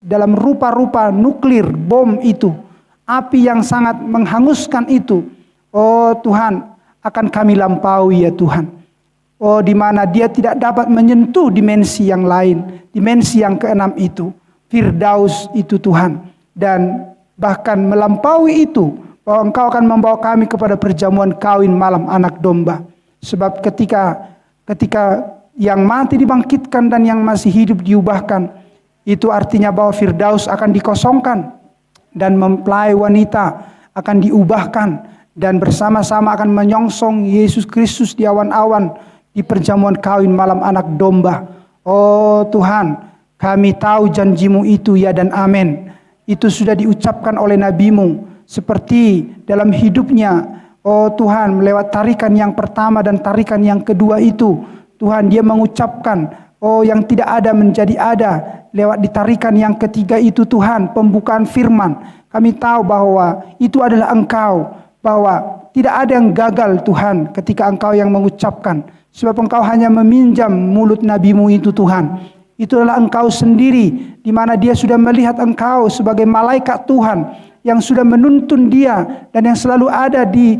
dalam rupa-rupa nuklir, bom itu, api yang sangat menghanguskan itu, oh Tuhan, akan kami lampaui ya Tuhan. Oh, di mana dia tidak dapat menyentuh dimensi yang lain, dimensi yang keenam itu, Firdaus itu Tuhan. Dan bahkan melampaui itu, bahwa Engkau akan membawa kami kepada perjamuan kawin malam anak domba. Sebab ketika yang mati dibangkitkan dan yang masih hidup diubahkan, itu artinya bahwa Firdaus akan dikosongkan dan mempelai wanita akan diubahkan dan bersama-sama akan menyongsong Yesus Kristus di awan-awan di perjamuan kawin malam anak domba. Oh Tuhan, kami tahu janji-Mu itu ya dan amin. Itu sudah diucapkan oleh nabi-Mu seperti dalam hidupnya. Oh Tuhan, melewat tarikan yang pertama dan tarikan yang kedua itu, Tuhan, dia mengucapkan, oh yang tidak ada menjadi ada. Lewat di tarikan yang ketiga itu Tuhan, pembukaan firman. Kami tahu bahwa itu adalah Engkau, bahwa tidak ada yang gagal Tuhan ketika Engkau yang mengucapkan. Sebab Engkau hanya meminjam mulut nabi-Mu itu Tuhan. Itu adalah Engkau sendiri, di mana dia sudah melihat Engkau sebagai malaikat Tuhan yang sudah menuntun dia dan yang selalu ada di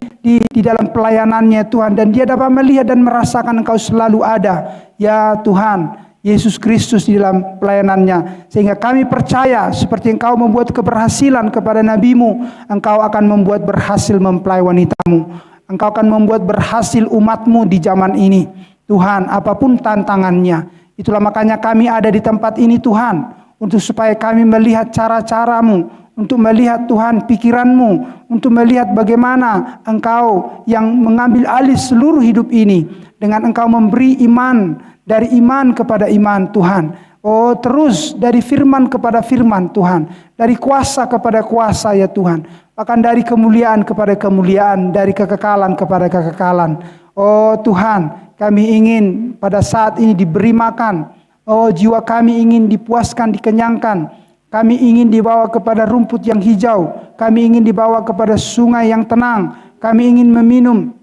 dalam pelayanannya Tuhan. Dan dia dapat melihat dan merasakan Engkau selalu ada. Ya Tuhan, Yesus Kristus di dalam pelayanannya. Sehingga kami percaya seperti Engkau membuat keberhasilan kepada nabi-Mu, Engkau akan membuat berhasil mempelai wanita-Mu. Engkau akan membuat berhasil umat-Mu di zaman ini. Tuhan, apapun tantangannya. Itulah makanya kami ada di tempat ini Tuhan. Untuk supaya kami melihat cara-cara-Mu. Untuk melihat Tuhan pikiran-Mu. Untuk melihat bagaimana Engkau yang mengambil alih seluruh hidup ini. Dengan Engkau memberi iman. Dari iman kepada iman Tuhan. Oh terus dari firman kepada firman Tuhan. Dari kuasa kepada kuasa ya Tuhan. Bahkan dari kemuliaan kepada kemuliaan. Dari kekekalan kepada kekekalan. Oh Tuhan, kami ingin pada saat ini diberi makan. Oh jiwa kami ingin dipuaskan, dikenyangkan. Kami ingin dibawa kepada rumput yang hijau. Kami ingin dibawa kepada sungai yang tenang. Kami ingin meminum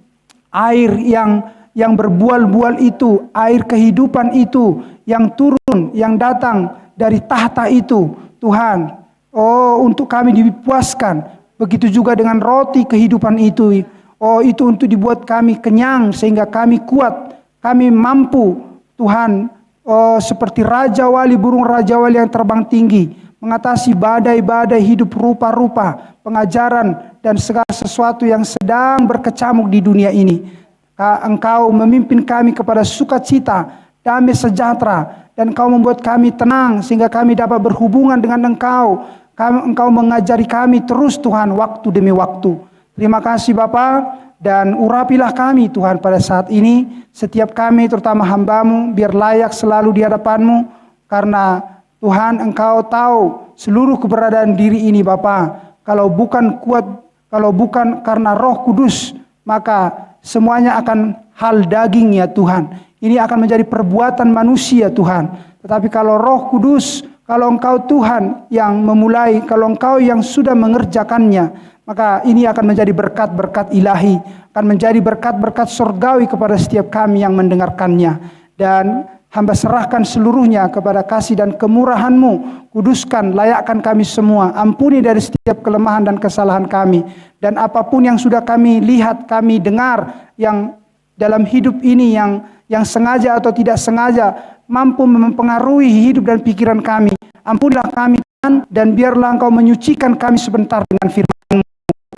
air yang berbual-bual itu. Air kehidupan itu yang turun, yang datang dari tahta itu. Tuhan, oh untuk kami dipuaskan. Begitu juga dengan roti kehidupan itu. Oh itu untuk dibuat kami kenyang sehingga kami kuat. Kami mampu Tuhan. Oh seperti Raja Wali, burung Raja Wali yang terbang tinggi. Mengatasi badai-badai hidup rupa-rupa. Pengajaran dan segala sesuatu yang sedang berkecamuk di dunia ini. Engkau memimpin kami kepada sukacita, damai sejahtera. Dan Engkau membuat kami tenang sehingga kami dapat berhubungan dengan Engkau. Engkau mengajari kami terus Tuhan waktu demi waktu. Terima kasih Bapa, dan urapilah kami Tuhan pada saat ini. Setiap kami terutama hamba-Mu biar layak selalu di hadapan-Mu. Karena Tuhan Engkau tahu seluruh keberadaan diri ini Bapa. Kalau bukan kuat, kalau bukan karena Roh Kudus, maka semuanya akan hal daging ya Tuhan. Ini akan menjadi perbuatan manusia Tuhan. Tetapi kalau Roh Kudus, kalau Engkau Tuhan yang memulai, kalau Engkau yang sudah mengerjakannya, maka ini akan menjadi berkat-berkat ilahi, akan menjadi berkat-berkat surgawi kepada setiap kami yang mendengarkannya. Dan hamba serahkan seluruhnya kepada kasih dan kemurahan-Mu. Kuduskan, layakkan kami semua. Ampuni dari setiap kelemahan dan kesalahan kami. Dan apapun yang sudah kami lihat, kami dengar, yang dalam hidup ini yang sengaja atau tidak sengaja mampu mempengaruhi hidup dan pikiran kami. Ampunilah kami Tuhan, dan biarlah Engkau menyucikan kami sebentar dengan firman-Mu.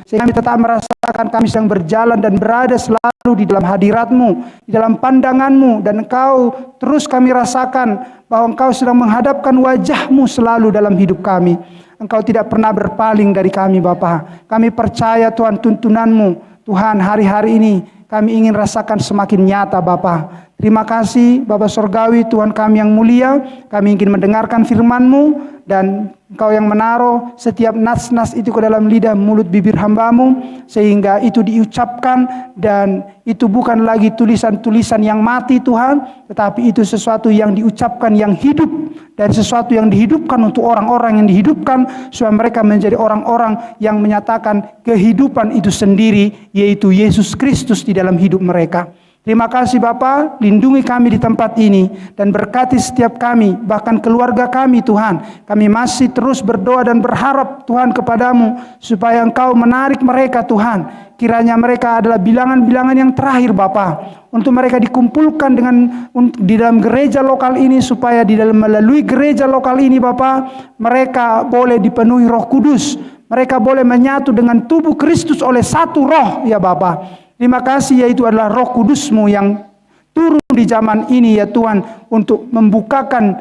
Sehingga kami tetap merasakan kami sedang berjalan dan berada selalu di dalam hadirat-Mu, di dalam pandangan-Mu. Dan Engkau terus kami rasakan bahwa Engkau sedang menghadapkan wajah-Mu selalu dalam hidup kami. Engkau tidak pernah berpaling dari kami Bapa. Kami percaya Tuhan tuntunan-Mu. Tuhan hari-hari ini kami ingin rasakan semakin nyata Bapa. Terima kasih Bapa Surgawi, Tuhan kami yang mulia. Kami ingin mendengarkan firman-Mu, dan Engkau yang menaruh setiap nas-nas itu ke dalam lidah mulut bibir hamba-Mu, sehingga itu diucapkan, dan itu bukan lagi tulisan-tulisan yang mati Tuhan, tetapi itu sesuatu yang diucapkan yang hidup, dan sesuatu yang dihidupkan untuk orang-orang yang dihidupkan, supaya mereka menjadi orang-orang yang menyatakan kehidupan itu sendiri, yaitu Yesus Kristus di dalam hidup mereka. Terima kasih Bapa, lindungi kami di tempat ini dan berkati setiap kami, bahkan keluarga kami Tuhan. Kami masih terus berdoa dan berharap Tuhan kepadamu supaya Engkau menarik mereka Tuhan. Kiranya mereka adalah bilangan-bilangan yang terakhir Bapa, untuk mereka dikumpulkan di dalam gereja lokal ini, supaya di dalam melalui gereja lokal ini Bapa, mereka boleh dipenuhi Roh Kudus. Mereka boleh menyatu dengan tubuh Kristus oleh satu roh ya Bapa. Terima kasih, yaitu adalah Roh Kudus-Mu yang turun di zaman ini ya Tuhan, untuk membukakan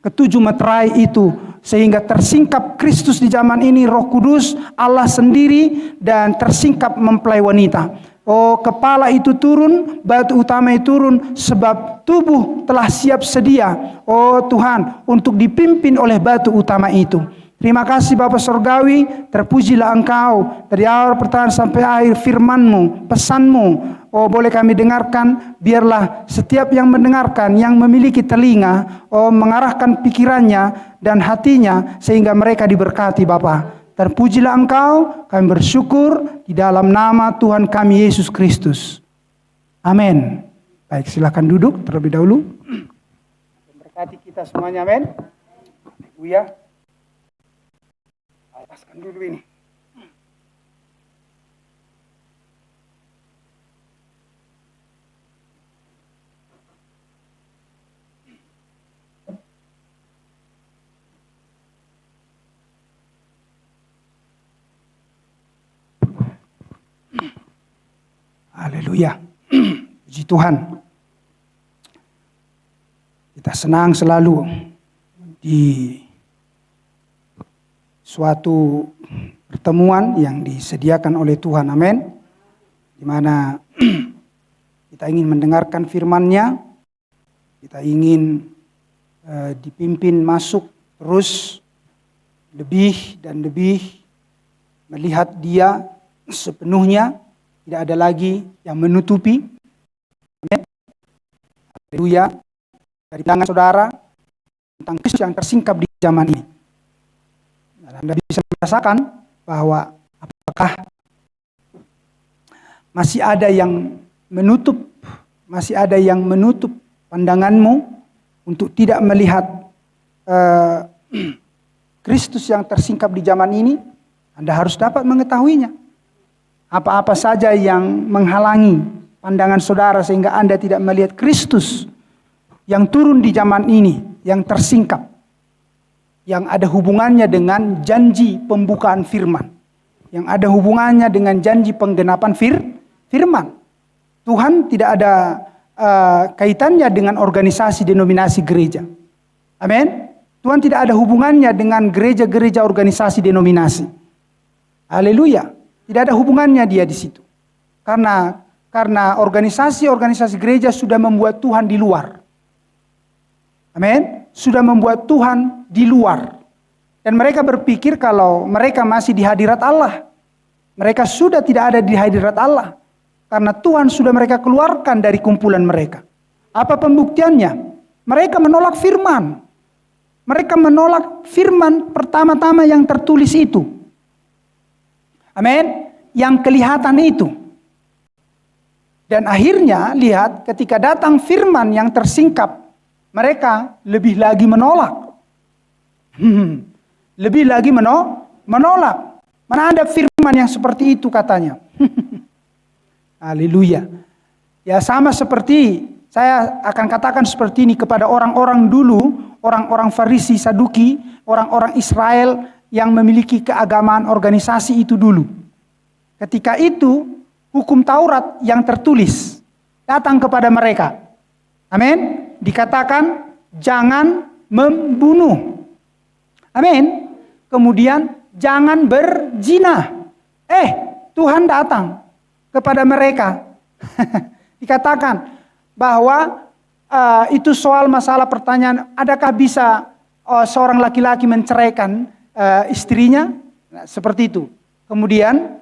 ketujuh meterai itu, sehingga tersingkap Kristus di zaman ini, Roh Kudus, Allah sendiri, dan tersingkap mempelai wanita. Oh, kepala itu turun, batu utama itu turun, sebab tubuh telah siap sedia, oh Tuhan, untuk dipimpin oleh batu utama itu. Terima kasih Bapa Surgawi, terpujilah Engkau dari awal pertanyaan sampai akhir firman-Mu, pesan-Mu. Oh, boleh kami dengarkan, biarlah setiap yang mendengarkan, yang memiliki telinga, oh mengarahkan pikirannya dan hatinya, sehingga mereka diberkati Bapa. Terpujilah Engkau, kami bersyukur di dalam nama Tuhan kami Yesus Kristus. Amin. Baik, silakan duduk terlebih dahulu. Berkati kita semuanya, amin. Haleluya. Lepaskan dulu ini. Haleluya. Puji Tuhan. Kita senang selalu di suatu pertemuan yang disediakan oleh Tuhan, amin, di mana kita ingin mendengarkan firman-Nya, kita ingin dipimpin masuk terus lebih dan lebih melihat Dia sepenuhnya, tidak ada lagi yang menutupi, amin. Haleluya. Dari tangan saudara tentang Kristus yang tersingkap di zaman ini. Anda bisa merasakan bahwa apakah masih ada yang menutup pandanganmu untuk tidak melihat Kristus yang tersingkap di zaman ini. Anda harus dapat mengetahuinya. Apa-apa saja yang menghalangi pandangan saudara sehingga Anda tidak melihat Kristus yang turun di zaman ini, yang tersingkap, yang ada hubungannya dengan janji pembukaan firman, yang ada hubungannya dengan janji penggenapan firman. Tuhan tidak ada kaitannya dengan organisasi denominasi gereja. Amin. Tuhan tidak ada hubungannya dengan gereja-gereja organisasi denominasi. Haleluya. Tidak ada hubungannya dia di situ. Karena organisasi-organisasi gereja sudah membuat Tuhan di luar. Amin. Sudah membuat Tuhan di luar. Dan mereka berpikir kalau mereka masih di hadirat Allah. Mereka sudah tidak ada di hadirat Allah. Karena Tuhan sudah mereka keluarkan dari kumpulan mereka. Apa pembuktiannya? Mereka menolak firman. Mereka menolak firman pertama-tama yang tertulis itu. Amin. Yang kelihatan itu. Dan akhirnya lihat ketika datang firman yang tersingkap, mereka lebih lagi menolak. Lebih lagi menolak. Mana ada firman yang seperti itu katanya. Haleluya. Ya sama seperti saya akan katakan seperti ini kepada orang-orang dulu, orang-orang Farisi, Saduki, orang-orang Israel yang memiliki keagamaan organisasi itu dulu. Ketika itu hukum Taurat yang tertulis datang kepada mereka. Amin. Dikatakan jangan membunuh. Amin. Kemudian jangan berzina. Tuhan datang kepada mereka. Dikatakan bahwa itu soal masalah pertanyaan, adakah bisa seorang laki-laki menceraikan istrinya? Nah, seperti itu. Kemudian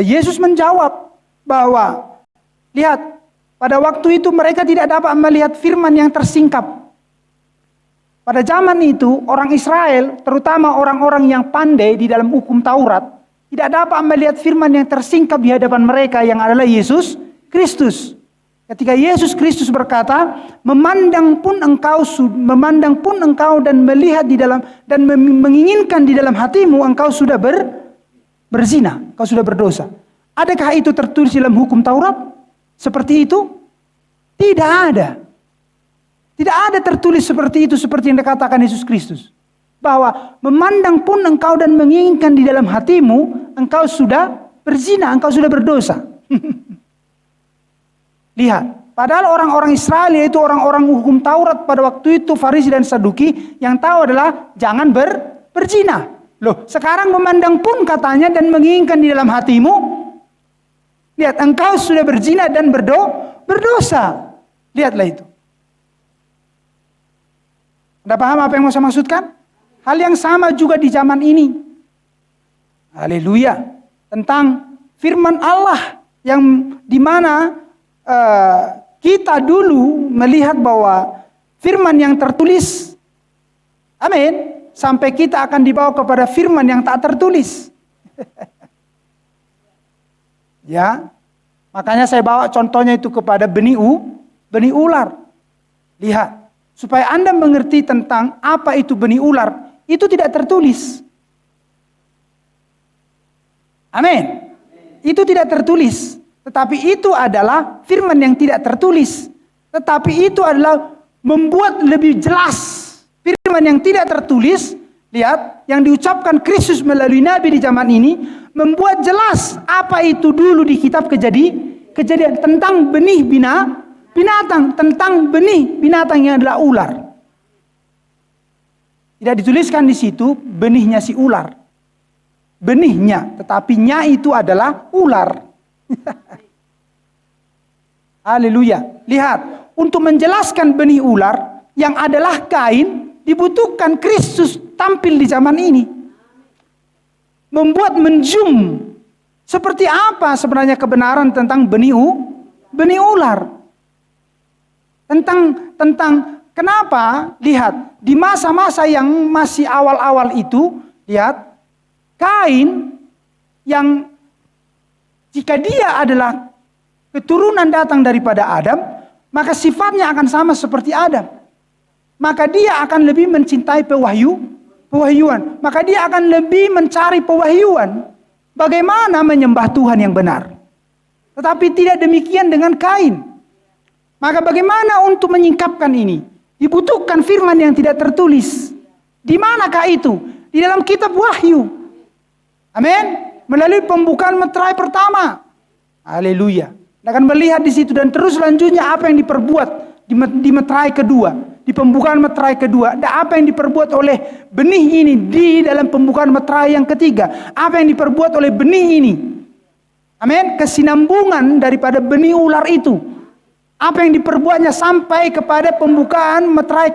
Yesus menjawab bahwa lihat, pada waktu itu mereka tidak dapat melihat firman yang tersingkap. Pada zaman itu orang Israel, terutama orang-orang yang pandai di dalam hukum Taurat, tidak dapat melihat firman yang tersingkap di hadapan mereka yang adalah Yesus Kristus. Ketika Yesus Kristus berkata, memandang pun engkau dan melihat di dalam dan menginginkan di dalam hatimu, engkau sudah berzina, engkau sudah berdosa. Adakah itu tertulis dalam hukum Taurat? Seperti itu? Tidak ada. Tidak ada tertulis seperti itu, seperti yang dikatakan Yesus Kristus. Bahwa memandang pun engkau dan menginginkan di dalam hatimu, engkau sudah berzina, engkau sudah berdosa. Lihat, padahal orang-orang Israel, yaitu orang-orang hukum Taurat pada waktu itu, Farisi dan Saduki, yang tahu adalah jangan berzina. Loh, sekarang memandang pun katanya dan menginginkan di dalam hatimu. Lihat, engkau sudah berzina dan berdosa. Lihatlah itu. Anda paham apa yang mau saya maksudkan? Hal yang sama juga di zaman ini. Haleluya. Tentang firman Allah yang dimana kita dulu melihat bahwa firman yang tertulis, amin, sampai kita akan dibawa kepada firman yang tak tertulis. Ya, makanya saya bawa contohnya itu kepada benih ular. Lihat, supaya Anda mengerti tentang apa itu benih ular, itu tidak tertulis. Amin. Itu tidak tertulis. Tetapi itu adalah firman yang tidak tertulis. Tetapi itu adalah membuat lebih jelas firman yang tidak tertulis. Lihat, yang diucapkan Kristus melalui Nabi di zaman ini, membuat jelas apa itu dulu di kitab Kejadian tentang benih binatang, tentang benih binatang yang adalah ular. Tidak dituliskan di situ benihnya si ular. Benihnya, tetapi nya itu adalah ular. Haleluya. Lihat, untuk menjelaskan benih ular yang adalah Kain, dibutuhkan Kristus tampil di zaman ini. Membuat menjum seperti apa sebenarnya kebenaran tentang benih ular. Tentang kenapa? Lihat, di masa-masa yang masih awal-awal itu, lihat, Kain yang jika dia adalah keturunan datang daripada Adam, maka sifatnya akan sama seperti Adam. Maka dia akan lebih mencintai pewahyuan. Maka dia akan lebih mencari pewahyuan. Bagaimana menyembah Tuhan yang benar. Tetapi tidak demikian dengan Kain. Maka bagaimana untuk menyingkapkan ini? Dibutuhkan firman yang tidak tertulis. Di manakah itu? Di dalam kitab Wahyu. Amin. Melalui pembukaan meterai pertama. Haleluya. Anda akan melihat di situ dan terus selanjutnya apa yang diperbuat di meterai kedua, di pembukaan meterai kedua, dan apa yang diperbuat oleh benih ini di dalam pembukaan meterai yang ketiga, apa yang diperbuat oleh benih ini. Amin. Kesinambungan daripada benih ular itu, apa yang diperbuatnya sampai kepada pembukaan meterai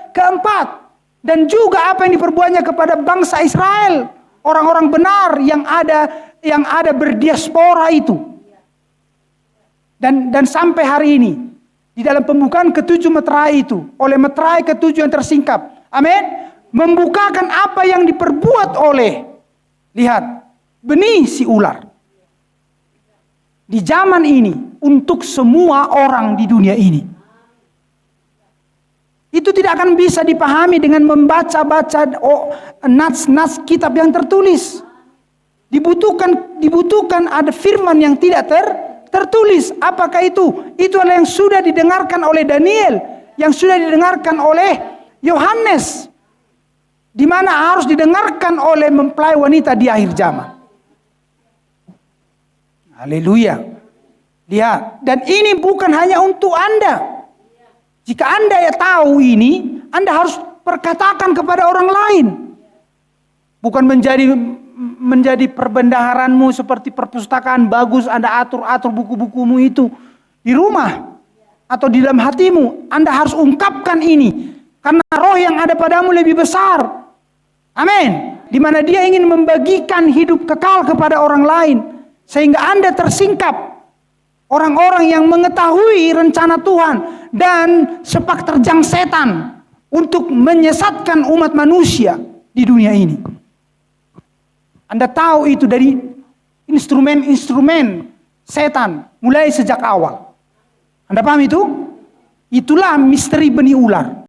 keempat, dan juga apa yang diperbuatnya kepada bangsa Israel. Orang-orang benar yang ada berdiaspora itu. Dan sampai hari ini di dalam pembukaan ketujuh meterai itu, oleh meterai ketujuh yang tersingkap, amin, membukakan apa yang diperbuat oleh, lihat, benih si ular di zaman ini untuk semua orang di dunia ini. Itu tidak akan bisa dipahami dengan membaca-baca nas-nas kitab yang tertulis. Dibutuhkan ada firman yang tidak tertulis. Apakah itu? Itu adalah yang sudah didengarkan oleh Daniel, yang sudah didengarkan oleh Yohanes, di mana harus didengarkan oleh mempelai wanita di akhir zaman. Haleluya. Lihat, dan ini bukan hanya untuk Anda. Jika Anda ya tahu ini, Anda harus perkatakan kepada orang lain. Bukan menjadi perbendaharanmu seperti perpustakaan bagus, Anda atur buku-bukumu itu di rumah atau di dalam hatimu. Anda harus ungkapkan ini karena roh yang ada padamu lebih besar. Amin. Di mana dia ingin membagikan hidup kekal kepada orang lain sehingga Anda tersingkap. Orang-orang yang mengetahui rencana Tuhan dan sepak terjang setan untuk menyesatkan umat manusia di dunia ini. Anda tahu itu dari instrumen-instrumen setan mulai sejak awal. Anda paham itu? Itulah misteri benih ular.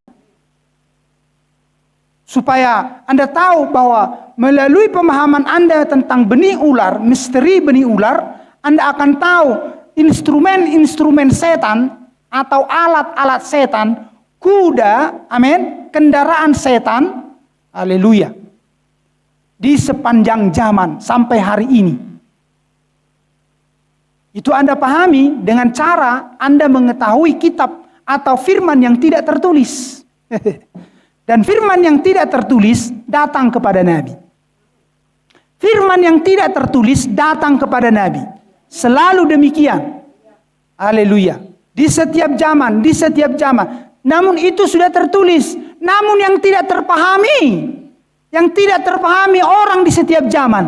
Supaya Anda tahu bahwa melalui pemahaman Anda tentang benih ular, misteri benih ular, Anda akan tahu instrumen-instrumen setan atau alat-alat setan, kuda, amin, kendaraan setan, haleluya, di sepanjang zaman sampai hari ini. Itu Anda pahami dengan cara Anda mengetahui kitab atau firman yang tidak tertulis. Dan firman yang tidak tertulis datang kepada Nabi. Firman yang tidak tertulis datang kepada Nabi. Selalu demikian. Haleluya. Di setiap zaman, di setiap zaman. Namun itu sudah tertulis. Namun yang tidak terpahami. Yang tidak terpahami orang di setiap zaman.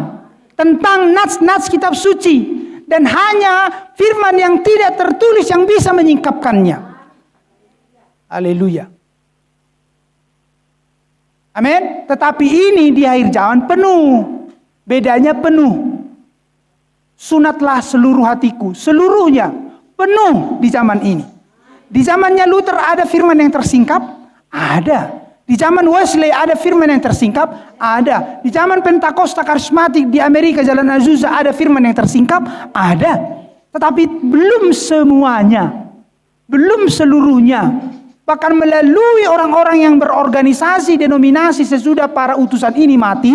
Tentang nats-nats kitab suci. Dan hanya firman yang tidak tertulis yang bisa menyingkapkannya. Haleluya. Amin. Tetapi ini di akhir zaman penuh. Bedanya penuh. Sunatlah seluruh hatiku. Seluruhnya penuh di zaman ini. Di zamannya Luther ada firman yang tersingkap? Ada. Di zaman Wesley ada firman yang tersingkap? Ada. Di zaman Pentakosta Karismatik di Amerika Jalan Azusa ada firman yang tersingkap? Ada. Tetapi belum semuanya. Belum seluruhnya. Bahkan melalui orang-orang yang berorganisasi denominasi sesudah para utusan ini mati,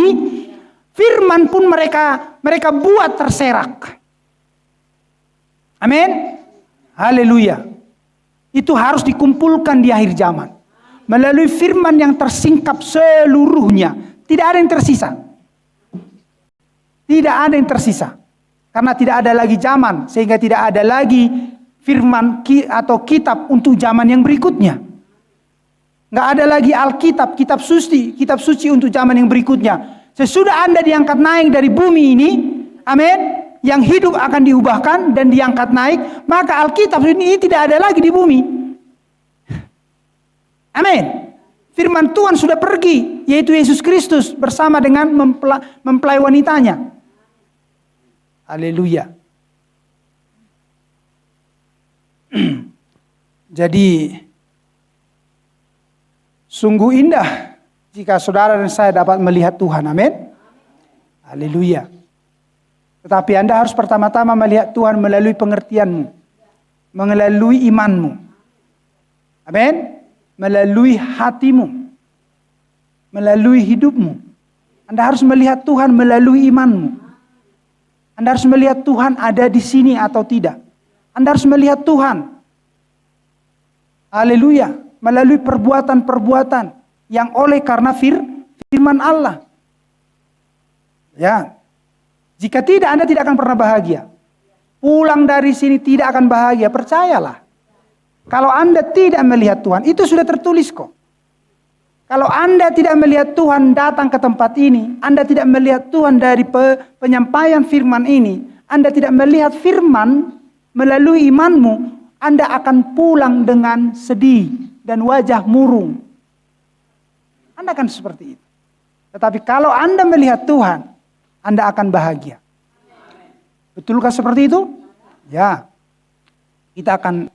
firman pun mereka buat terserak. Amin. Haleluya. Itu harus dikumpulkan di akhir zaman. Melalui firman yang tersingkap seluruhnya. Tidak ada yang tersisa. Tidak ada yang tersisa. Karena tidak ada lagi zaman. Sehingga tidak ada lagi firman atau kitab untuk zaman yang berikutnya. Nggak ada lagi Alkitab, kitab suci untuk zaman yang berikutnya. Sesudah Anda diangkat naik dari bumi ini, amin, yang hidup akan diubahkan dan diangkat naik, maka Alkitab ini tidak ada lagi di bumi. Amin. Firman Tuhan sudah pergi, yaitu Yesus Kristus bersama dengan mempelai wanitanya. Haleluya. Jadi sungguh indah jika saudara dan saya dapat melihat Tuhan. Amin. Haleluya. Tetapi Anda harus pertama-tama melihat Tuhan melalui pengertianmu, melalui imanmu. Amin. Melalui hatimu, melalui hidupmu. Anda harus melihat Tuhan melalui imanmu. Anda harus melihat Tuhan ada di sini atau tidak. Anda harus melihat Tuhan, haleluya, melalui perbuatan-perbuatan yang oleh karena firman Allah. Ya, jika tidak Anda tidak akan pernah bahagia. Pulang dari sini tidak akan bahagia, percayalah. Kalau Anda tidak melihat Tuhan, itu sudah tertulis kok. Kalau Anda tidak melihat Tuhan datang ke tempat ini, Anda tidak melihat Tuhan dari penyampaian firman ini, Anda tidak melihat firman melalui imanmu, Anda akan pulang dengan sedih dan wajah murung. Anda akan seperti itu. Tetapi kalau Anda melihat Tuhan, Anda akan bahagia. Betulkah seperti itu? Ya. Kita akan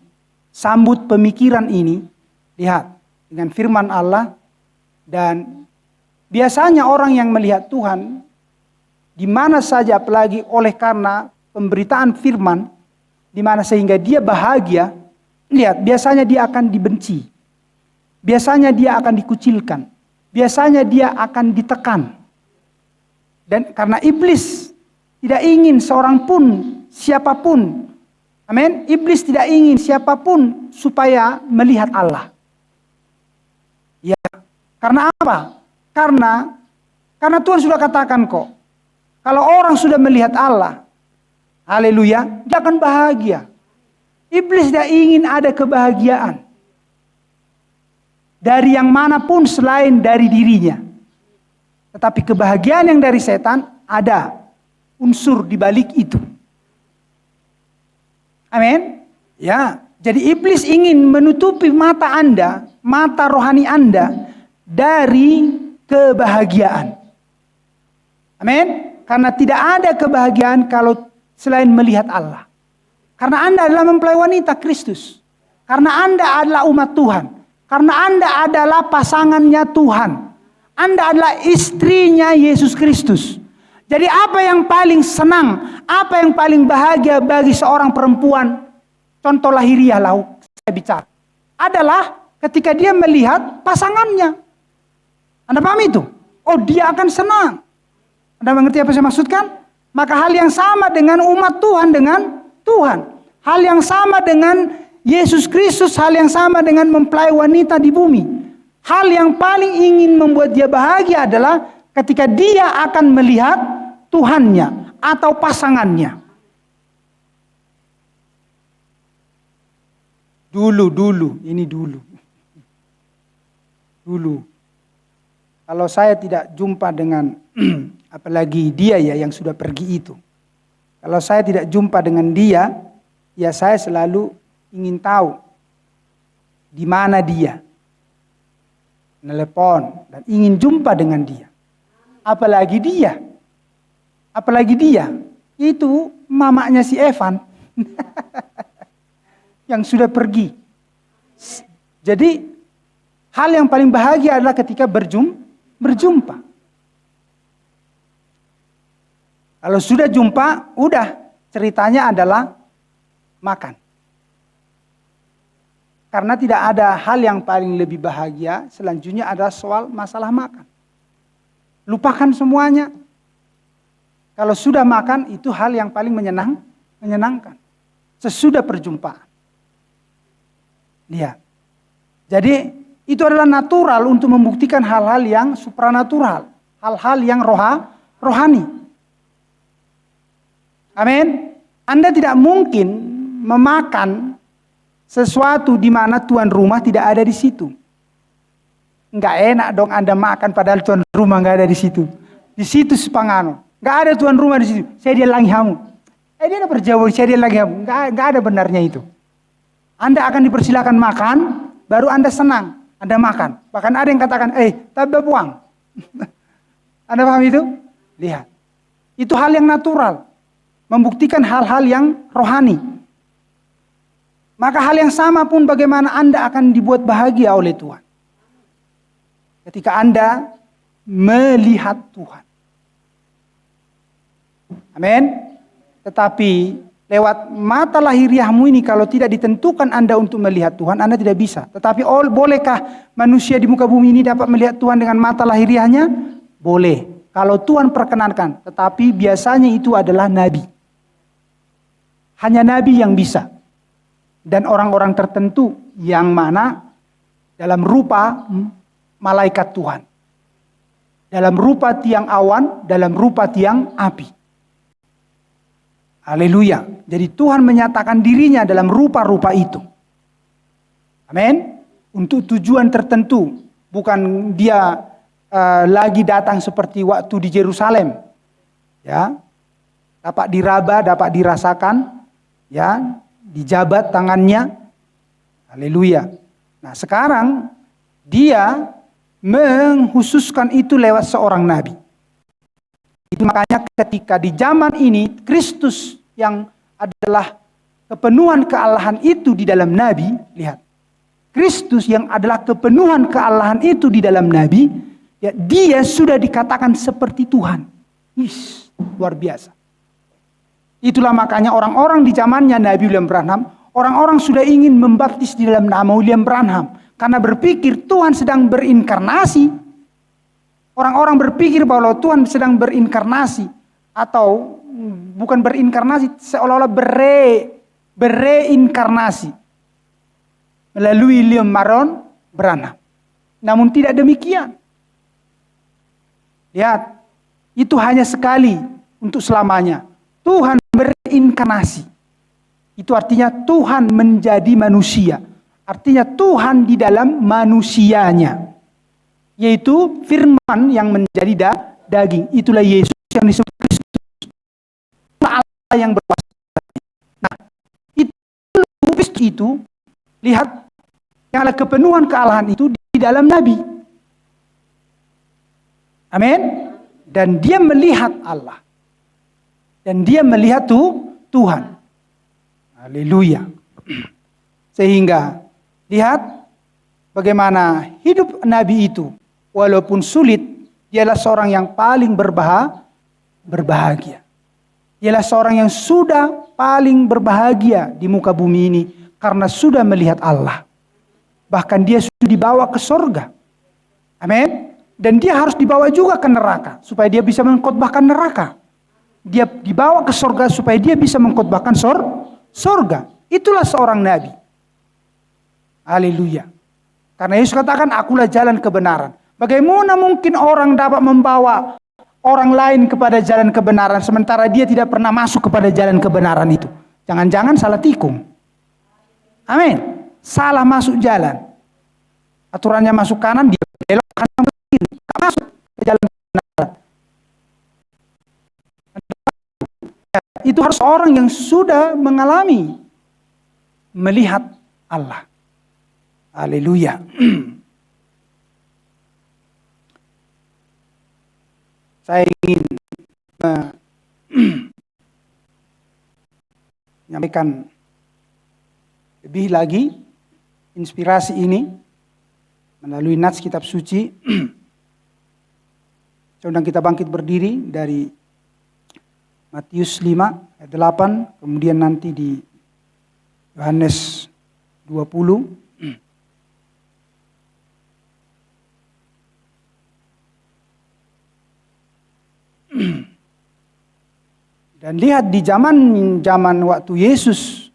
sambut pemikiran ini, lihat, dengan firman Allah. Dan biasanya orang yang melihat Tuhan, di mana saja apalagi oleh karena pemberitaan firman, di mana sehingga dia bahagia, lihat, biasanya dia akan dibenci. Biasanya dia akan dikucilkan. Biasanya dia akan ditekan. Dan karena iblis tidak ingin seorang pun, siapapun, amin. Iblis tidak ingin siapapun supaya melihat Allah. Ya, karena apa? Karena Tuhan sudah katakan kok, kalau orang sudah melihat Allah, haleluya, dia akan bahagia. Iblis tidak ingin ada kebahagiaan dari yang manapun selain dari dirinya. Tetapi kebahagiaan yang dari setan ada unsur di balik itu. Amin. Ya, jadi iblis ingin menutupi mata Anda, mata rohani Anda dari kebahagiaan. Amin. Karena tidak ada kebahagiaan kalau selain melihat Allah. Karena Anda adalah mempelai wanita Kristus. Karena Anda adalah umat Tuhan. Karena Anda adalah pasangannya Tuhan. Anda adalah istrinya Yesus Kristus. Jadi apa yang paling senang, apa yang paling bahagia bagi seorang perempuan, contoh lahiriah lah saya bicara, adalah ketika dia melihat pasangannya. Anda paham itu? Oh, dia akan senang. Anda mengerti apa saya maksudkan? Maka hal yang sama dengan umat Tuhan dengan Tuhan. Hal yang sama dengan Yesus Kristus, hal yang sama dengan mempelai wanita di bumi. Hal yang paling ingin membuat dia bahagia adalah ketika dia akan melihat Tuhannya atau pasangannya. Dulu. Kalau saya tidak jumpa dengan, apalagi dia ya yang sudah pergi itu. Kalau saya tidak jumpa dengan dia, ya saya selalu ingin tahu di mana dia. Telepon dan ingin jumpa dengan dia. Apalagi dia, itu mamanya si Evan yang sudah pergi. Jadi hal yang paling bahagia adalah ketika berjumpa. Kalau sudah jumpa, udah ceritanya adalah makan. Karena tidak ada hal yang paling lebih bahagia, selanjutnya adalah soal masalah makan. Lupakan semuanya. Kalau sudah makan, itu hal yang paling menyenangkan. Sesudah perjumpaan. Lihat. Jadi, itu adalah natural untuk membuktikan hal-hal yang supranatural. Hal-hal yang rohani. Amin. Anda tidak mungkin memakan sesuatu di mana tuan rumah tidak ada di situ. Enggak enak dong Anda makan padahal tuan rumah enggak ada di situ. Di situ sepangano. Enggak ada tuan rumah di situ. Saya dia lagi hamu. Dia ada berjauh, saya dia lagi hamu. Enggak ada benarnya itu. Anda akan dipersilakan makan, baru Anda senang. Anda makan. Bahkan ada yang katakan, tapi buang. Anda paham itu? Lihat. Itu hal yang natural. Membuktikan hal-hal yang rohani. Maka hal yang sama pun bagaimana Anda akan dibuat bahagia oleh Tuhan. Ketika Anda melihat Tuhan. Amin. Tetapi lewat mata lahiriahmu ini kalau tidak ditentukan Anda untuk melihat Tuhan, Anda tidak bisa. Tetapi bolehkah manusia di muka bumi ini dapat melihat Tuhan dengan mata lahiriahnya? Boleh. Kalau Tuhan perkenankan. Tetapi biasanya itu adalah nabi. Hanya nabi yang bisa. Dan orang-orang tertentu yang mana dalam rupa malaikat Tuhan. Dalam rupa tiang awan, dalam rupa tiang api. Haleluya. Jadi Tuhan menyatakan dirinya dalam rupa-rupa itu. Amin. Untuk tujuan tertentu. Bukan dia lagi datang seperti waktu di Yerusalem. Ya. Dapat diraba, dapat dirasakan. Ya. Dijabat tangannya. Haleluya. Nah sekarang dia menghususkan itu lewat seorang nabi. Itu makanya ketika di zaman ini Kristus yang adalah kepenuhan kealahan itu di dalam nabi, lihat. Kristus yang adalah kepenuhan kealahan itu di dalam nabi, ya dia sudah dikatakan seperti Tuhan. Luar biasa. Itulah makanya orang-orang di zamannya Nabi William Branham, orang-orang sudah ingin membaptis di dalam nama William Branham. Karena berpikir Tuhan sedang berinkarnasi. Orang-orang berpikir bahwa Tuhan sedang berinkarnasi. Atau bukan berinkarnasi, seolah-olah bereinkarnasi. Melalui William Marion Branham. Namun tidak demikian. Lihat, itu hanya sekali untuk selamanya. Tuhan berinkarnasi. Itu artinya Tuhan menjadi manusia. Artinya Tuhan di dalam manusianya. Yaitu firman yang menjadi daging. Itulah Yesus yang disebut Kristus. Allah yang berkuasa. Nah, itu lihat yang ada kepenuhan kealahan itu di dalam Nabi. Amin. Dan dia melihat Allah. Dan dia melihat Tuhan. Haleluya. Sehingga lihat bagaimana hidup Nabi itu. Walaupun sulit, dialah seorang yang paling berbahagia. Dialah seorang yang sudah paling berbahagia di muka bumi ini karena sudah melihat Allah. Bahkan dia sudah dibawa ke surga. Amin. Dan dia harus dibawa juga ke neraka supaya dia bisa mengkhotbahkan neraka. Dia dibawa ke surga supaya dia bisa mengkhotbahkan surga. Itulah seorang nabi. Haleluya. Karena Yesus katakan, akulah jalan kebenaran. Bagaimana mungkin orang dapat membawa orang lain kepada jalan kebenaran sementara dia tidak pernah masuk kepada jalan kebenaran itu? Jangan-jangan salah tikung. Amin. Salah masuk jalan. Aturannya masuk kanan, dia belok kanan kiri. Tak masuk ke jalan kebenaran. Itu harus orang yang sudah mengalami melihat Allah. Haleluya. Saya ingin menyampaikan lebih lagi inspirasi ini melalui nats kitab suci. Saya undang kita bangkit berdiri dari Matius 5 ayat 8, kemudian nanti di Yohanes 20. Dan lihat di zaman waktu Yesus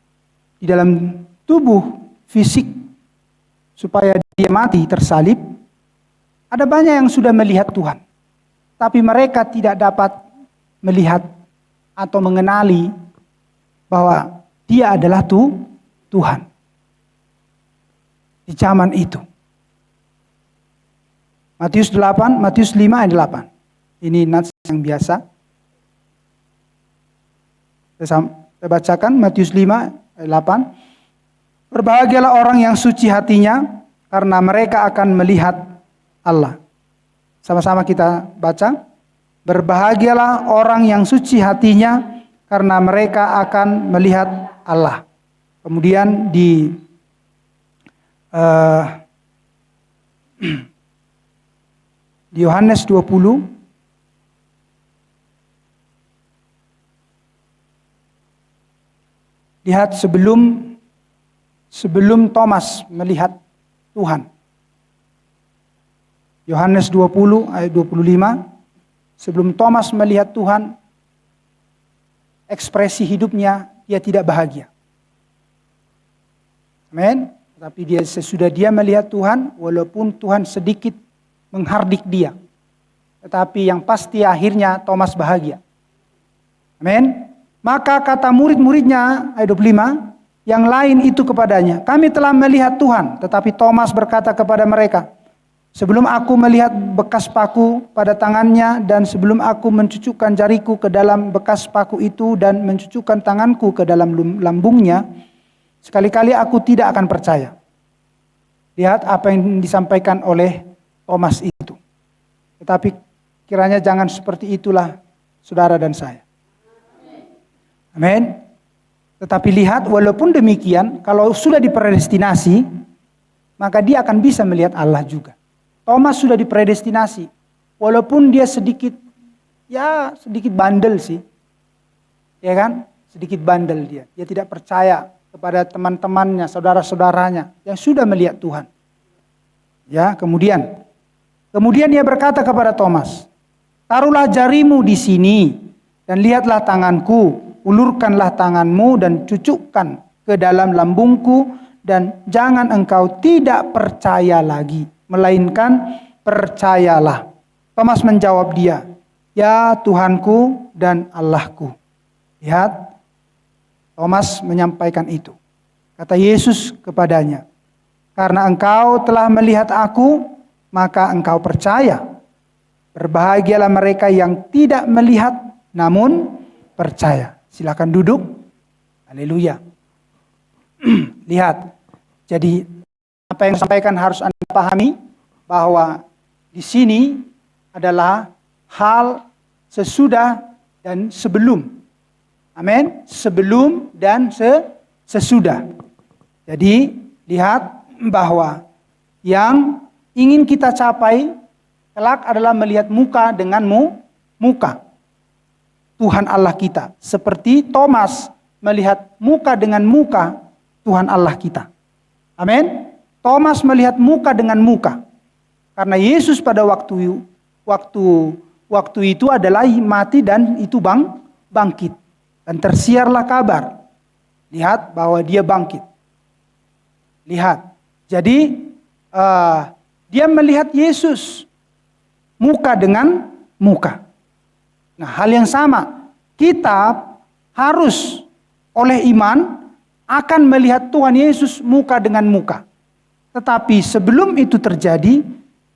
di dalam tubuh fisik supaya dia mati tersalib, ada banyak yang sudah melihat Tuhan. Tapi mereka tidak dapat melihat atau mengenali bahwa dia adalah Tuhan. Di zaman itu. Matius 5 ayat 8. Ini nats yang biasa. Saya bacakan Matius 5 ayat 8. Berbahagialah orang yang suci hatinya, karena mereka akan melihat Allah. Sama-sama kita baca. Berbahagialah orang yang suci hatinya, karena mereka akan melihat Allah. Kemudian di Yohanes 20. Lihat sebelum Thomas melihat Tuhan. Yohanes 20 ayat 25. Sebelum Thomas melihat Tuhan, ekspresi hidupnya dia tidak bahagia. Amin. Tapi sesudah dia melihat Tuhan, walaupun Tuhan sedikit menghardik dia, tetapi yang pasti akhirnya Thomas bahagia. Amin. Maka kata murid-muridnya, ayat 25, yang lain itu kepadanya, kami telah melihat Tuhan. Tetapi Thomas berkata kepada mereka, sebelum aku melihat bekas paku pada tangannya, dan sebelum aku mencucukkan jariku ke dalam bekas paku itu, dan mencucukkan tanganku ke dalam lambungnya, sekali-kali aku tidak akan percaya. Lihat apa yang disampaikan oleh Thomas itu. Tetapi kiranya jangan seperti itulah saudara dan saya. Amin. Tetapi lihat, walaupun demikian, kalau sudah dipredestinasi, maka dia akan bisa melihat Allah juga. Thomas sudah dipredestinasi, walaupun dia sedikit bandel sih, ya kan? Sedikit bandel dia. Dia tidak percaya kepada teman-temannya, saudara-saudaranya yang sudah melihat Tuhan. Ya, kemudian dia berkata kepada Thomas, taruhlah jarimu di sini dan lihatlah tanganku. Ulurkanlah tanganmu dan cucukkan ke dalam lambungku, dan jangan engkau tidak percaya lagi, melainkan percayalah. Thomas menjawab dia, ya Tuhanku dan Allahku. Lihat, Thomas menyampaikan itu. Kata Yesus kepadanya, karena engkau telah melihat aku, maka engkau percaya. Berbahagialah mereka yang tidak melihat namun percaya. Silakan duduk. Haleluya. Lihat. Jadi apa yang disampaikan harus Anda pahami bahwa di sini adalah hal sesudah dan sebelum. Amin. Sebelum dan sesudah. Jadi lihat bahwa yang ingin kita capai kelak adalah melihat muka dengan muka Tuhan Allah kita. Seperti Thomas melihat muka dengan muka Tuhan Allah kita. Amin. Thomas melihat muka dengan muka. Karena Yesus pada waktu itu adalah mati dan itu bangkit. Dan tersiarlah kabar. Lihat bahwa dia bangkit. Lihat. Jadi dia melihat Yesus muka dengan muka. Nah, hal yang sama, kita harus oleh iman akan melihat Tuhan Yesus muka dengan muka. Tetapi sebelum itu terjadi,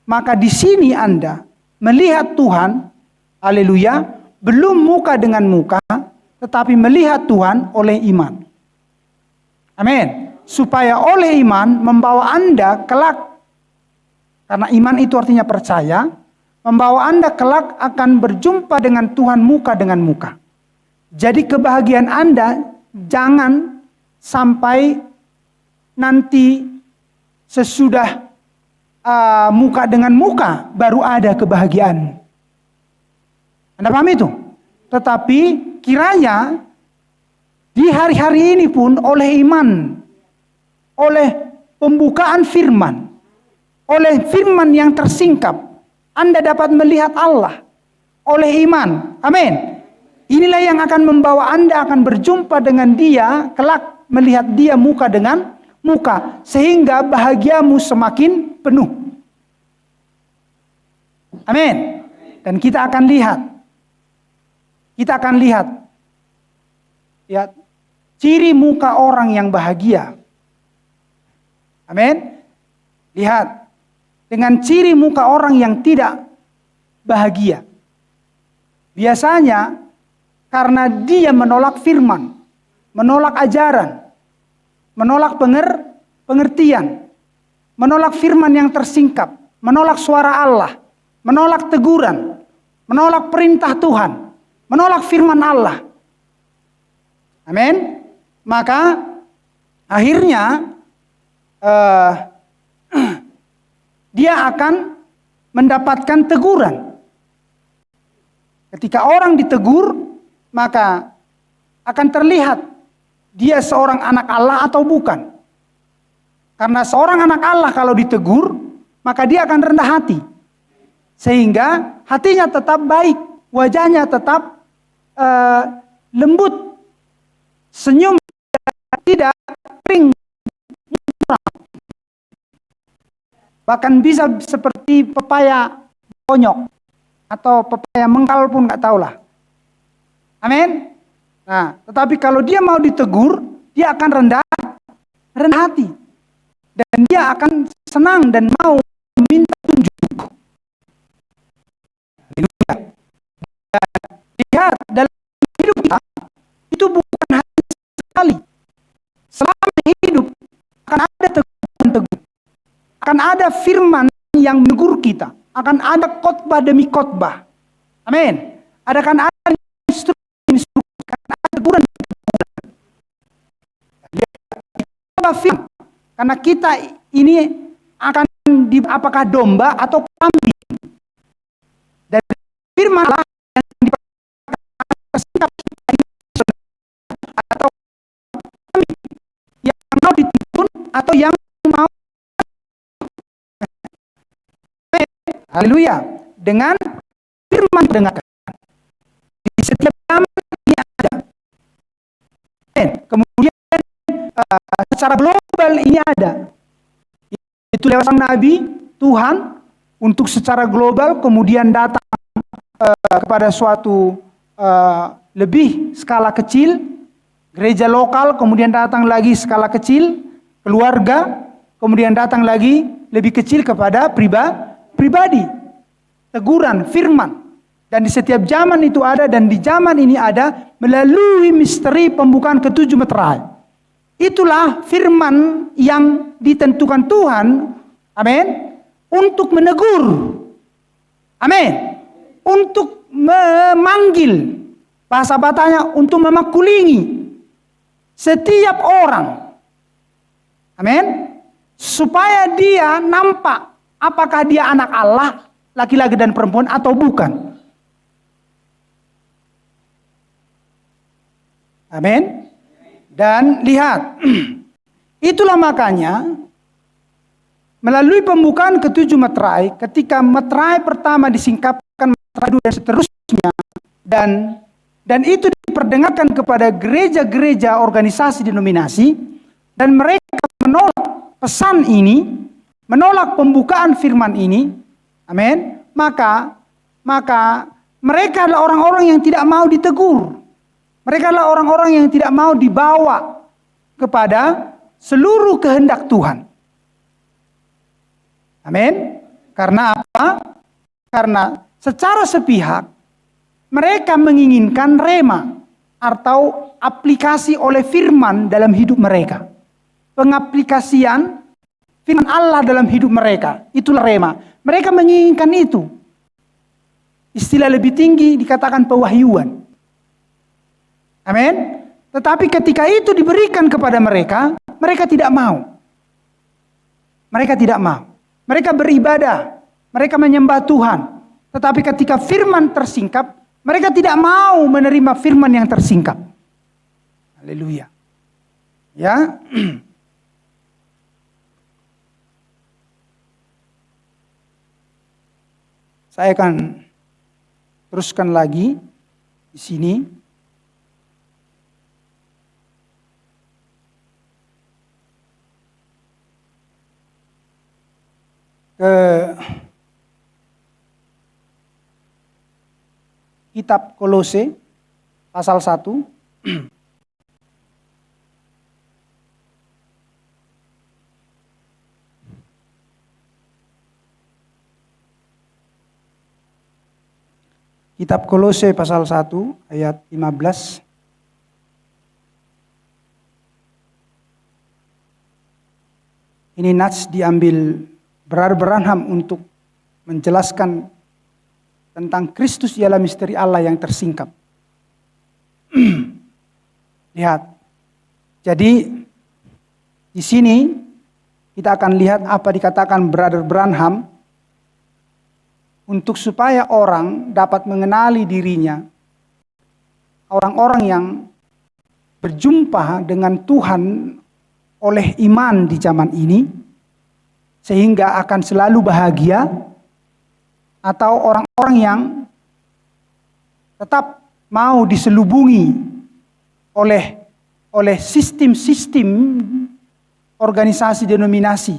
maka di sini Anda melihat Tuhan, haleluya, belum muka dengan muka, tetapi melihat Tuhan oleh iman. Amin. Supaya oleh iman membawa Anda kelak, karena iman itu artinya percaya, membawa Anda kelak akan berjumpa dengan Tuhan muka dengan muka. Jadi kebahagiaan Anda jangan sampai nanti sesudah muka dengan muka baru ada kebahagiaan. Anda paham itu? Tetapi kiranya di hari-hari ini pun oleh iman, oleh pembukaan firman, oleh firman yang tersingkap, Anda dapat melihat Allah oleh iman. Amin. Inilah yang akan membawa Anda akan berjumpa dengan Dia, kelak melihat Dia muka dengan muka, sehingga bahagiamu semakin penuh. Amin. Dan kita akan lihat ya, ciri muka orang yang bahagia. Amin. Lihat dengan ciri muka orang yang tidak bahagia. Biasanya karena dia menolak firman, menolak ajaran, menolak pengertian, menolak firman yang tersingkap, menolak suara Allah, menolak teguran, menolak perintah Tuhan, menolak firman Allah. Amin. Maka akhirnya dia akan mendapatkan teguran. Ketika orang ditegur, maka akan terlihat dia seorang anak Allah atau bukan. Karena seorang anak Allah kalau ditegur, maka dia akan rendah hati. Sehingga hatinya tetap baik, wajahnya tetap lembut, senyum tidak kering. Bahkan bisa seperti pepaya bonyok atau pepaya mengkal pun nggak tahulah. Amin. Nah, tetapi kalau dia mau ditegur, dia akan rendah hati dan dia akan senang dan mau meminta tunjuk. Haleluya. Dan lihat dalam hidup kita itu bukan hanya sekali. Selama hidup akan ada teguran-teguran. Akan ada firman yang menegur kita. Akan ada khotbah demi khotbah. Amin. Akan ada instruksi, akan ada teguran. Firman. Karena kita ini akan apakah domba atau kambing. Dan firman Allah yang diperkatakan atau kambing yang mau dituntun atau yang mau. Haleluya. Dengan firman dengarkan. Di setiap zaman ini ada. Kemudian secara global ini ada. Itu lewat sang nabi Tuhan untuk secara global kemudian datang kepada suatu lebih skala kecil, gereja lokal, kemudian datang lagi skala kecil, keluarga, kemudian datang lagi lebih kecil kepada pribadi, teguran, firman. Dan di setiap zaman itu ada, dan di zaman ini ada melalui misteri pembukaan ketujuh meterai. Itulah firman yang ditentukan Tuhan, amin, untuk menegur, amin, untuk memanggil, bahasa Batanya untuk memakulingi, setiap orang. Amin. Supaya dia nampak apakah dia anak Allah, laki-laki dan perempuan atau bukan. Amin. Dan lihat, itulah makanya melalui pembukaan ketujuh meterai, ketika meterai pertama disingkapkan, meterai dua dan seterusnya, dan itu diperdengarkan kepada gereja-gereja organisasi denominasi, dan mereka menolak pesan ini, menolak pembukaan firman ini, amin, maka mereka adalah orang-orang yang tidak mau ditegur. Mereka adalah orang-orang yang tidak mau dibawa kepada seluruh kehendak Tuhan. Amin. Karena apa? Karena secara sepihak mereka menginginkan rema atau aplikasi oleh firman dalam hidup mereka. Pengaplikasian firman Allah dalam hidup mereka. Itulah rema. Mereka menginginkan itu. Istilah lebih tinggi dikatakan pewahyuan. Amin. Tetapi ketika itu diberikan kepada mereka, mereka tidak mau. Mereka tidak mau. Mereka beribadah, mereka menyembah Tuhan. Tetapi ketika firman tersingkap, mereka tidak mau menerima firman yang tersingkap. Haleluya. Ya. Saya akan teruskan lagi di sini. Ke kitab Kolose pasal 1. Kitab Kolose pasal 1 ayat 15. Ini nats diambil Brother Branham untuk menjelaskan tentang Kristus ialah misteri Allah yang tersingkap. Lihat. Jadi di sini kita akan lihat apa dikatakan Brother Branham untuk supaya orang dapat mengenali dirinya. Orang-orang yang berjumpa dengan Tuhan oleh iman di zaman ini, sehingga akan selalu bahagia, atau orang-orang yang tetap mau diselubungi oleh sistem-sistem organisasi denominasi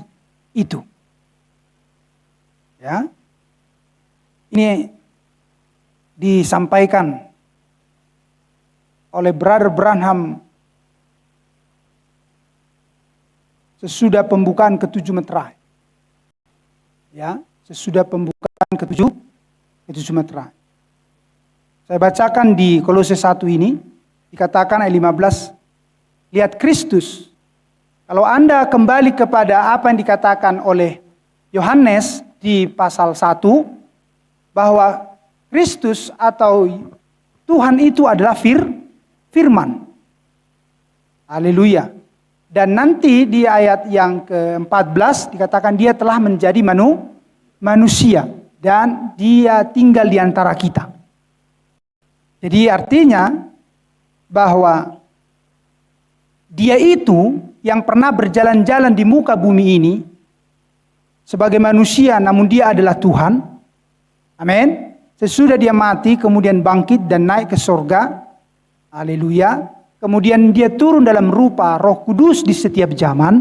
itu. Ya. Ini disampaikan oleh Brother Branham sesudah pembukaan ketujuh meterai. Ya, sesudah pembukaan ketujuh meterai. Saya bacakan di Kolose 1 ini, dikatakan ayat 15, lihat Kristus. Kalau Anda kembali kepada apa yang dikatakan oleh Yohanes di pasal 1, bahwa Kristus atau Tuhan itu adalah firman. Haleluya. Dan nanti di ayat yang ke-14 dikatakan dia telah menjadi manusia dan dia tinggal di antara kita. Jadi artinya bahwa dia itu yang pernah berjalan-jalan di muka bumi ini sebagai manusia, namun dia adalah Tuhan. Amin. Sesudah dia mati kemudian bangkit dan naik ke surga. Haleluya. Kemudian dia turun dalam rupa Roh Kudus di setiap zaman.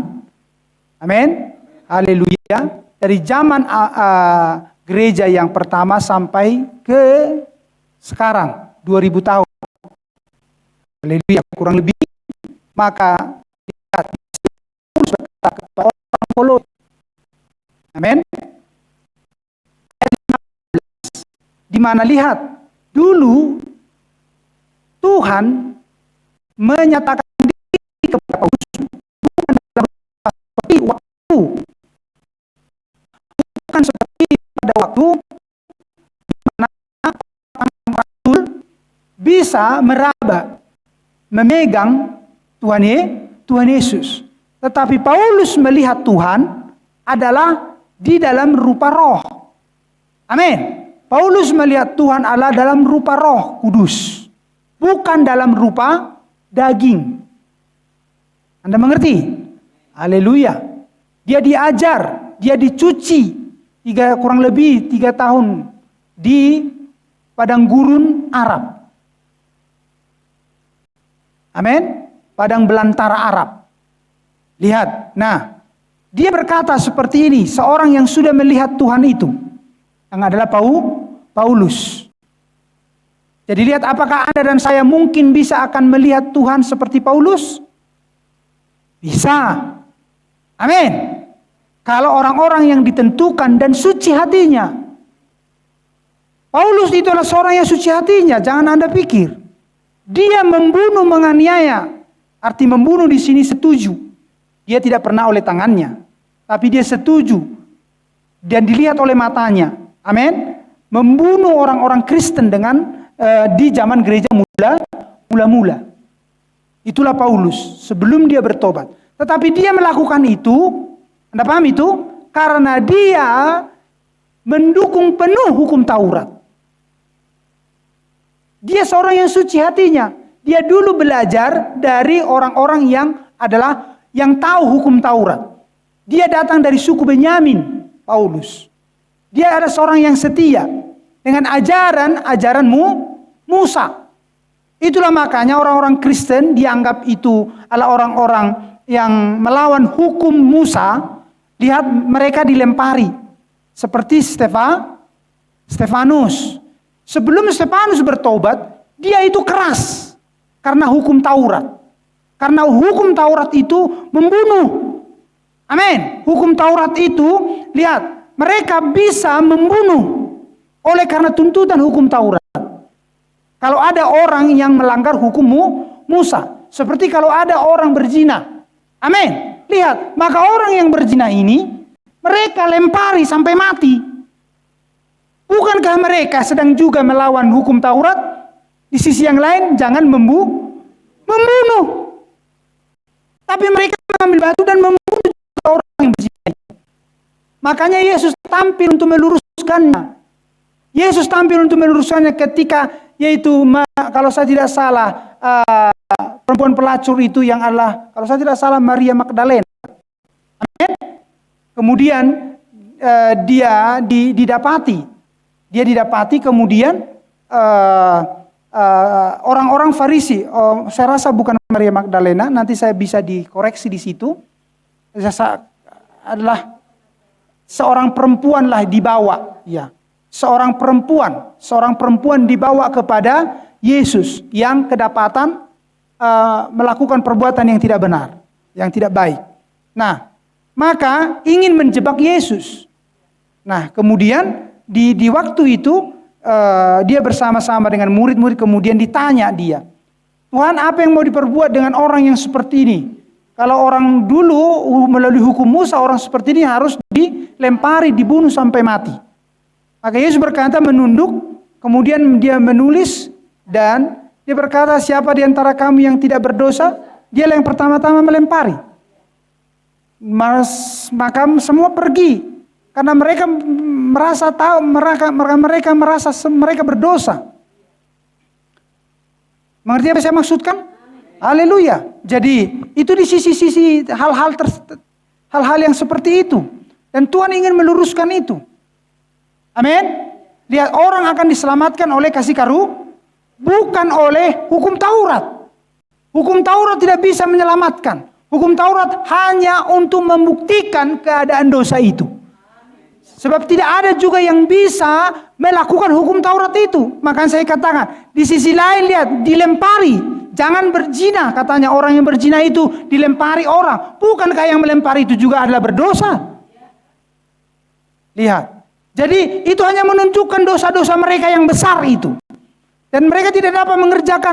Amin. Haleluya. Dari zaman gereja yang pertama sampai ke sekarang 2000 tahun. Haleluya. Kurang lebih. Maka kepada orang Kolose. Amin. Di mana lihat dulu Tuhan menyatakan diri kepada Paulus bukan dalam seperti waktu, bukan seperti pada waktu di mana rasul bisa meraba, memegang Tuhan Yesus. Tetapi Paulus melihat Tuhan adalah di dalam rupa roh. Amin. Paulus melihat Tuhan Allah dalam rupa Roh Kudus, bukan dalam rupa daging. Anda mengerti? Haleluya. Dia diajar, dia dicuci kurang lebih 3 tahun di padang gurun Arab. Amin. Padang belantara Arab. Lihat. Nah, dia berkata seperti ini, seorang yang sudah melihat Tuhan itu, yang adalah Paulus. Jadi lihat, apakah Anda dan saya mungkin bisa akan melihat Tuhan seperti Paulus? Bisa. Amin. Kalau orang-orang yang ditentukan dan suci hatinya. Paulus itu adalah seorang yang suci hatinya, jangan Anda pikir. Dia membunuh, menganiaya. Arti membunuh di sini setuju. Dia tidak pernah oleh tangannya, tapi dia setuju dan dilihat oleh matanya. Amin. Membunuh orang-orang Kristen dengan di zaman gereja mula-mula. Itulah Paulus sebelum dia bertobat. Tetapi dia melakukan itu, Anda paham itu? Karena dia mendukung penuh hukum Taurat. Dia seorang yang suci hatinya. Dia dulu belajar dari orang-orang yang tahu hukum Taurat. Dia datang dari suku Benyamin, Paulus. Dia ada seorang yang setia dengan ajaran Musa. Itulah makanya orang-orang Kristen dianggap itu adalah orang-orang yang melawan hukum Musa. Lihat, mereka dilempari. Seperti Stefanus. Sebelum Stefanus bertobat, dia itu keras karena hukum Taurat. Karena hukum Taurat itu membunuh. Amin. Hukum Taurat itu, lihat, mereka bisa membunuh oleh karena tuntutan hukum Taurat. Kalau ada orang yang melanggar hukum Musa, seperti kalau ada orang berzina. Amin. Lihat, maka orang yang berzina ini mereka lempari sampai mati. Bukankah mereka sedang juga melawan hukum Taurat? Di sisi yang lain, jangan membunuh. Tapi mereka mengambil batu dan membunuh orang yang berzina. Makanya Yesus tampil untuk meluruskannya. Yesus tampil untuk meluruskannya ketika, yaitu kalau saya tidak salah, perempuan pelacur itu yang adalah, kalau saya tidak salah, Maria Magdalena. Amin. Kemudian dia didapati. Dia didapati, kemudian orang-orang Farisi, saya rasa bukan Maria Magdalena, nanti saya bisa dikoreksi di situ. Adalah seorang perempuan lah dibawa, ya. Seorang perempuan dibawa kepada Yesus yang kedapatan melakukan perbuatan yang tidak benar, yang tidak baik. Nah, maka ingin menjebak Yesus. Nah, kemudian di waktu itu dia bersama-sama dengan murid-murid, kemudian ditanya dia, Tuhan, apa yang mau diperbuat dengan orang yang seperti ini? Kalau orang dulu melalui hukum Musa, orang seperti ini harus dilempari, dibunuh sampai mati. Maka Yesus berkata menunduk, kemudian dia menulis dan dia berkata, siapa di antara kamu yang tidak berdosa? Dialah yang pertama-tama melempari. Maka semua pergi karena mereka merasa tahu, mereka merasa mereka berdosa. Mengerti apa saya maksudkan? Haleluya. Jadi itu di sisi-sisi hal-hal yang seperti itu, dan Tuhan ingin meluruskan itu. Amin. Lihat, orang akan diselamatkan oleh kasih bukan oleh hukum Taurat. Hukum Taurat tidak bisa menyelamatkan. Hukum Taurat hanya untuk membuktikan keadaan dosa itu. Sebab tidak ada juga yang bisa melakukan hukum Taurat itu. Makanya saya katakan, di sisi lain lihat, dilempari. Jangan berzina, katanya orang yang berzina itu dilempari orang. Bukankah yang melempari itu juga adalah berdosa? Lihat. Jadi itu hanya menunjukkan dosa-dosa mereka yang besar itu. Dan mereka tidak dapat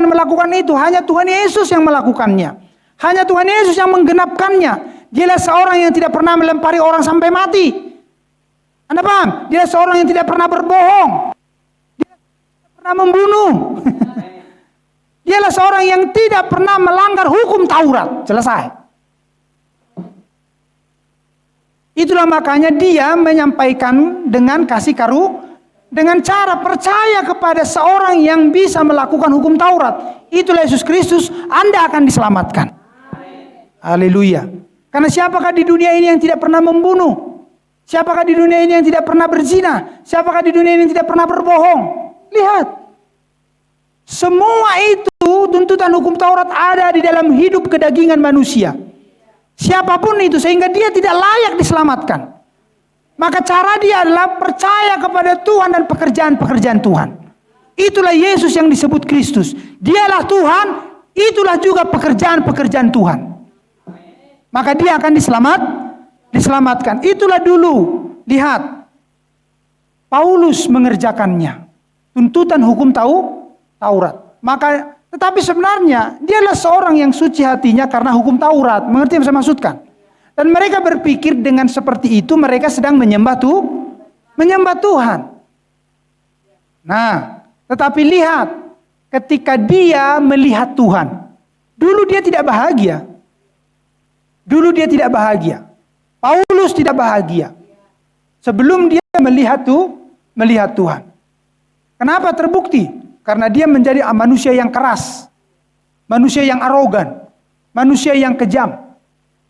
melakukan itu. Hanya Tuhan Yesus yang melakukannya. Hanya Tuhan Yesus yang menggenapkannya. Dialah seorang yang tidak pernah melempari orang sampai mati. Anda paham? Dia seorang yang tidak pernah berbohong. Dia tidak pernah membunuh. Dialah seorang yang tidak pernah melanggar hukum Taurat. Selesai. Itulah makanya dia menyampaikan dengan kasih dengan cara percaya kepada seorang yang bisa melakukan hukum Taurat. Itulah Yesus Kristus, Anda akan diselamatkan. Haleluya. Karena siapakah di dunia ini yang tidak pernah membunuh? Siapakah di dunia ini yang tidak pernah berzina? Siapakah di dunia ini yang tidak pernah berbohong? Lihat. Semua itu tuntutan hukum Taurat ada di dalam hidup kedagingan manusia. Siapapun itu, sehingga dia tidak layak diselamatkan. Maka cara dia adalah percaya kepada Tuhan dan pekerjaan-pekerjaan Tuhan. Itulah Yesus yang disebut Kristus. Dialah Tuhan, itulah juga pekerjaan-pekerjaan Tuhan. Maka dia akan diselamatkan. Itulah dulu, lihat. Paulus mengerjakannya. Tuntutan hukum Taurat. Tetapi sebenarnya dialah seorang yang suci hatinya karena hukum Taurat. Mengerti yang saya maksudkan? Dan mereka berpikir dengan seperti itu mereka sedang menyembah Tuhan. Nah, tetapi lihat ketika dia melihat Tuhan. Dulu dia tidak bahagia. Paulus tidak bahagia. Sebelum dia melihat Tuhan. Kenapa terbukti? Karena dia menjadi manusia yang keras, manusia yang arogan, manusia yang kejam,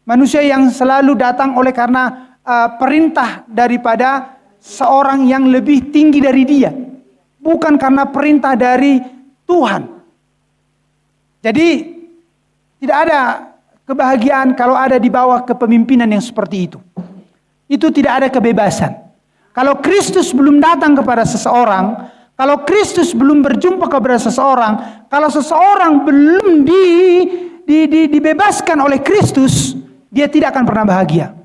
manusia yang selalu datang oleh karena perintah daripada seorang yang lebih tinggi dari dia, bukan karena perintah dari Tuhan. Jadi tidak ada kebahagiaan kalau ada di bawah kepemimpinan yang seperti itu. Itu tidak ada kebebasan. Kalau Kristus belum datang kepada seseorang, kalau Kristus belum berjumpa kepada seseorang, kalau seseorang belum dibebaskan oleh Kristus, dia tidak akan pernah bahagia.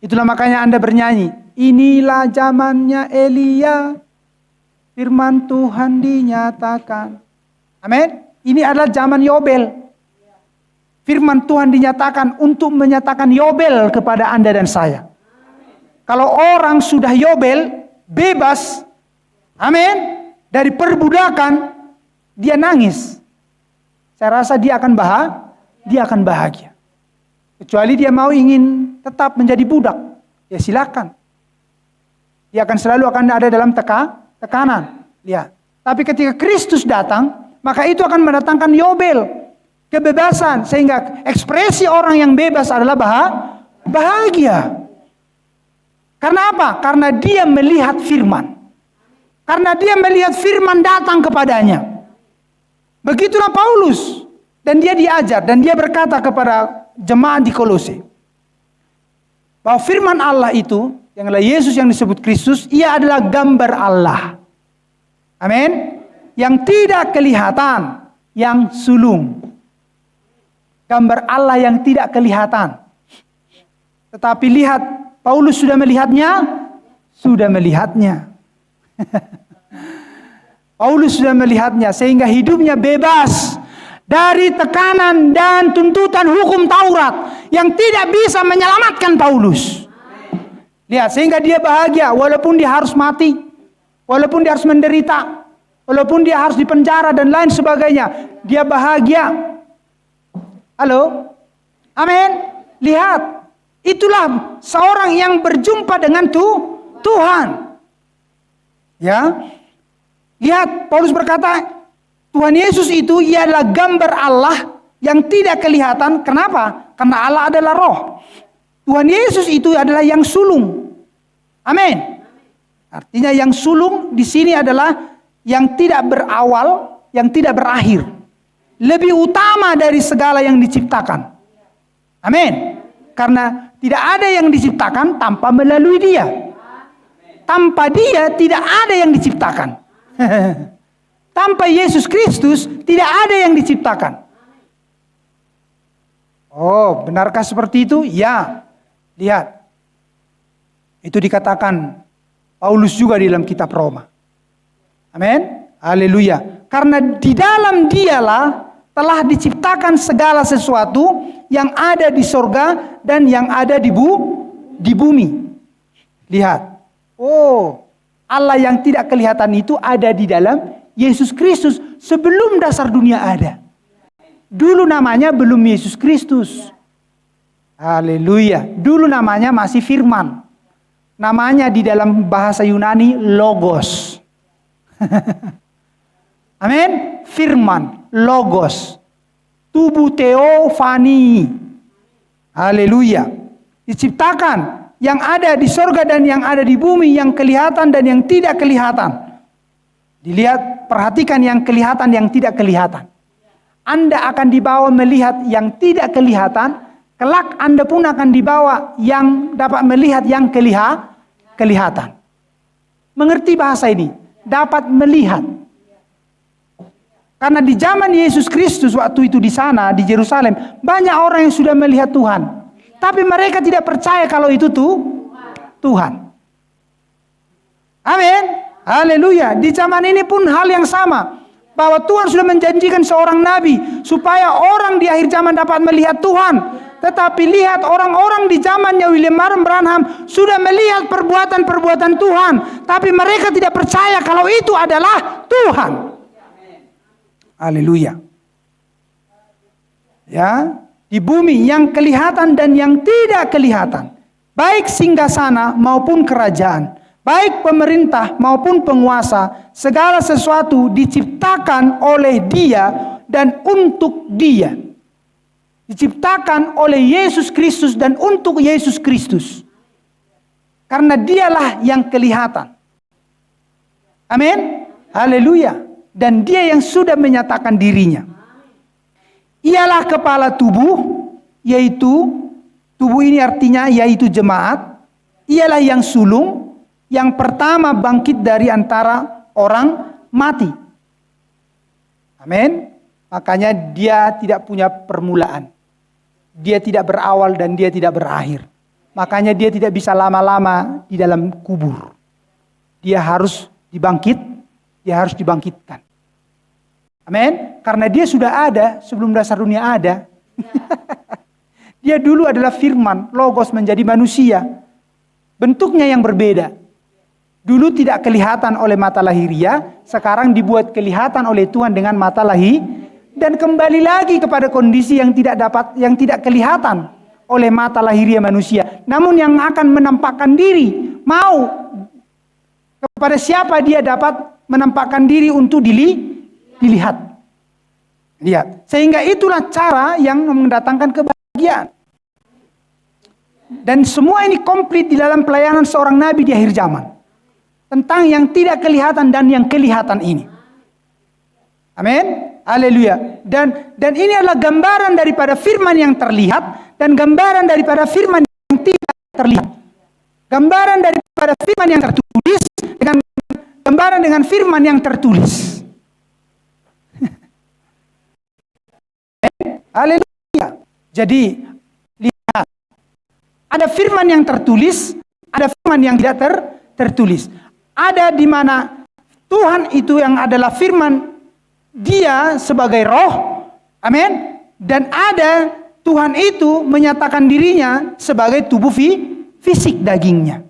Itulah makanya Anda bernyanyi, inilah zamannya Elia, firman Tuhan dinyatakan. Amin. Ini adalah zaman Yobel. Firman Tuhan dinyatakan untuk menyatakan Yobel kepada Anda dan saya. Kalau orang sudah Yobel, bebas, amin, dari perbudakan, dia nangis. Saya rasa dia akan bahagia. Kecuali dia ingin tetap menjadi budak, ya silakan. Dia akan selalu ada dalam tekanan. Lihat. Tapi ketika Kristus datang, maka itu akan mendatangkan Yobel, kebebasan, sehingga ekspresi orang yang bebas adalah bahagia. Karena apa? Karena dia melihat firman. Karena dia melihat firman datang kepadanya. Begitulah Paulus. Dan dia diajar. Dan dia berkata kepada jemaat di Kolose. Bahwa firman Allah itu, yang adalah Yesus yang disebut Kristus, ia adalah gambar Allah. Amin. Yang tidak kelihatan. Yang sulung. Gambar Allah yang tidak kelihatan. Tetapi lihat, Paulus sudah melihatnya. Sudah melihatnya. Paulus sudah melihatnya sehingga hidupnya bebas dari tekanan dan tuntutan hukum Taurat yang tidak bisa menyelamatkan Paulus. Lihat, sehingga dia bahagia walaupun dia harus mati, walaupun dia harus menderita, walaupun dia harus dipenjara dan lain sebagainya, dia bahagia. Halo? Amin. Lihat, itulah seorang yang berjumpa dengan Tuhan. Ya. Lihat, Paulus berkata, Tuhan Yesus itu ia adalah gambar Allah yang tidak kelihatan. Kenapa? Karena Allah adalah roh. Tuhan Yesus itu adalah yang sulung. Amin. Artinya yang sulung di sini adalah yang tidak berawal, yang tidak berakhir. Lebih utama dari segala yang diciptakan. Amin. Karena tidak ada yang diciptakan tanpa melalui dia. Tanpa dia tidak ada yang diciptakan. Tanpa Yesus Kristus tidak ada yang diciptakan. Oh, benarkah seperti itu? Ya. Lihat. Itu dikatakan Paulus juga di dalam kitab Roma. Amin. Haleluya. Karena di dalam dialah telah diciptakan segala sesuatu yang ada di sorga dan yang ada di bumi. Lihat. Oh, Allah yang tidak kelihatan itu ada di dalam Yesus Kristus sebelum dasar dunia ada. Dulu namanya belum Yesus Kristus. Haleluya. Dulu namanya masih firman. Namanya di dalam bahasa Yunani logos. Amin. Firman, logos. Tubuh teofani. Haleluya. Diciptakan yang ada di sorga dan yang ada di bumi, yang kelihatan dan yang tidak kelihatan. Dilihat, perhatikan yang kelihatan, yang tidak kelihatan. Anda akan dibawa melihat yang tidak kelihatan, kelak Anda pun akan dibawa yang dapat melihat yang kelihatan. Mengerti bahasa ini? Dapat melihat. Karena di zaman Yesus Kristus waktu itu di sana, di Yerusalem, banyak orang yang sudah melihat Tuhan. Tapi mereka tidak percaya kalau itu Tuhan. Amin. Haleluya. Di zaman ini pun hal yang sama. Bahwa Tuhan sudah menjanjikan seorang nabi supaya orang di akhir zaman dapat melihat Tuhan. Tetapi lihat, orang-orang di zamannya William Marion Branham sudah melihat perbuatan-perbuatan Tuhan. Tapi mereka tidak percaya kalau itu adalah Tuhan. Haleluya. Ya. Di bumi yang kelihatan dan yang tidak kelihatan, baik singgasana maupun kerajaan, baik pemerintah maupun penguasa, segala sesuatu diciptakan oleh Dia dan untuk Dia. Diciptakan oleh Yesus Kristus dan untuk Yesus Kristus. Karena Dialah yang kelihatan. Amin. Haleluya. Dan Dia yang sudah menyatakan dirinya. Ialah kepala tubuh, yaitu tubuh ini artinya yaitu jemaat. Ialah yang sulung, yang pertama bangkit dari antara orang mati. Amin. Makanya dia tidak punya permulaan. Dia tidak berawal dan dia tidak berakhir. Makanya dia tidak bisa lama-lama di dalam kubur. Dia harus dibangkitkan. Amin. Karena dia sudah ada sebelum dasar dunia ada. Dia dulu adalah firman, logos menjadi manusia. Bentuknya yang berbeda. Dulu tidak kelihatan oleh mata lahiriah, sekarang dibuat kelihatan oleh Tuhan dengan mata lahir, dan kembali lagi kepada kondisi yang tidak kelihatan oleh mata lahiriah manusia. Namun yang akan menampakkan diri, mau kepada siapa dia dapat menampakkan diri untuk dilihat. Lihat. Sehingga itulah cara yang mendatangkan kebahagiaan. Dan semua ini komplit di dalam pelayanan seorang nabi di akhir zaman. Tentang yang tidak kelihatan dan yang kelihatan ini. Amin. Haleluya. Dan ini adalah gambaran daripada firman yang terlihat dan gambaran daripada firman yang tidak terlihat. Gambaran daripada firman yang tertulis dengan gambaran dengan firman yang tertulis. Haleluya. Jadi lihat, ada firman yang tertulis, ada firman yang tidak tertulis. Ada di mana Tuhan itu yang adalah firman, Dia sebagai roh. Amin. Dan ada Tuhan itu menyatakan dirinya sebagai tubuh fisik dagingnya.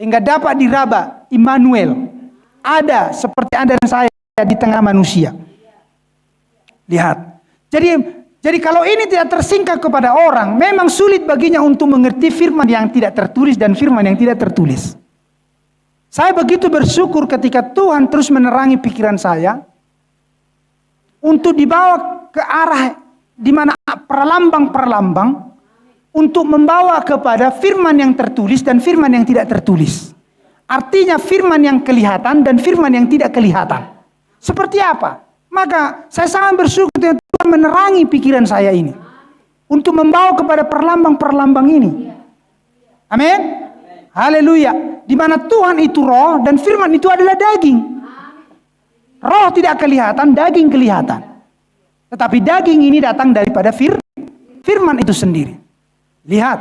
Hingga dapat diraba Immanuel. Ada seperti Anda dan saya di tengah manusia. Lihat. Jadi kalau ini tidak tersingkap kepada orang, memang sulit baginya untuk mengerti firman yang tidak tertulis dan firman yang tidak tertulis. Saya begitu bersyukur ketika Tuhan terus menerangi pikiran saya untuk dibawa ke arah di mana perlambang-perlambang untuk membawa kepada firman yang tertulis dan firman yang tidak tertulis. Artinya firman yang kelihatan dan firman yang tidak kelihatan. Seperti apa? Maka saya sangat bersyukur Tuhan menerangi pikiran saya ini untuk membawa kepada perlambang-perlambang ini. Amin. Haleluya. Di mana Tuhan itu roh dan firman itu adalah daging. Roh tidak kelihatan, daging kelihatan. Tetapi daging ini datang daripada firman itu sendiri. Lihat.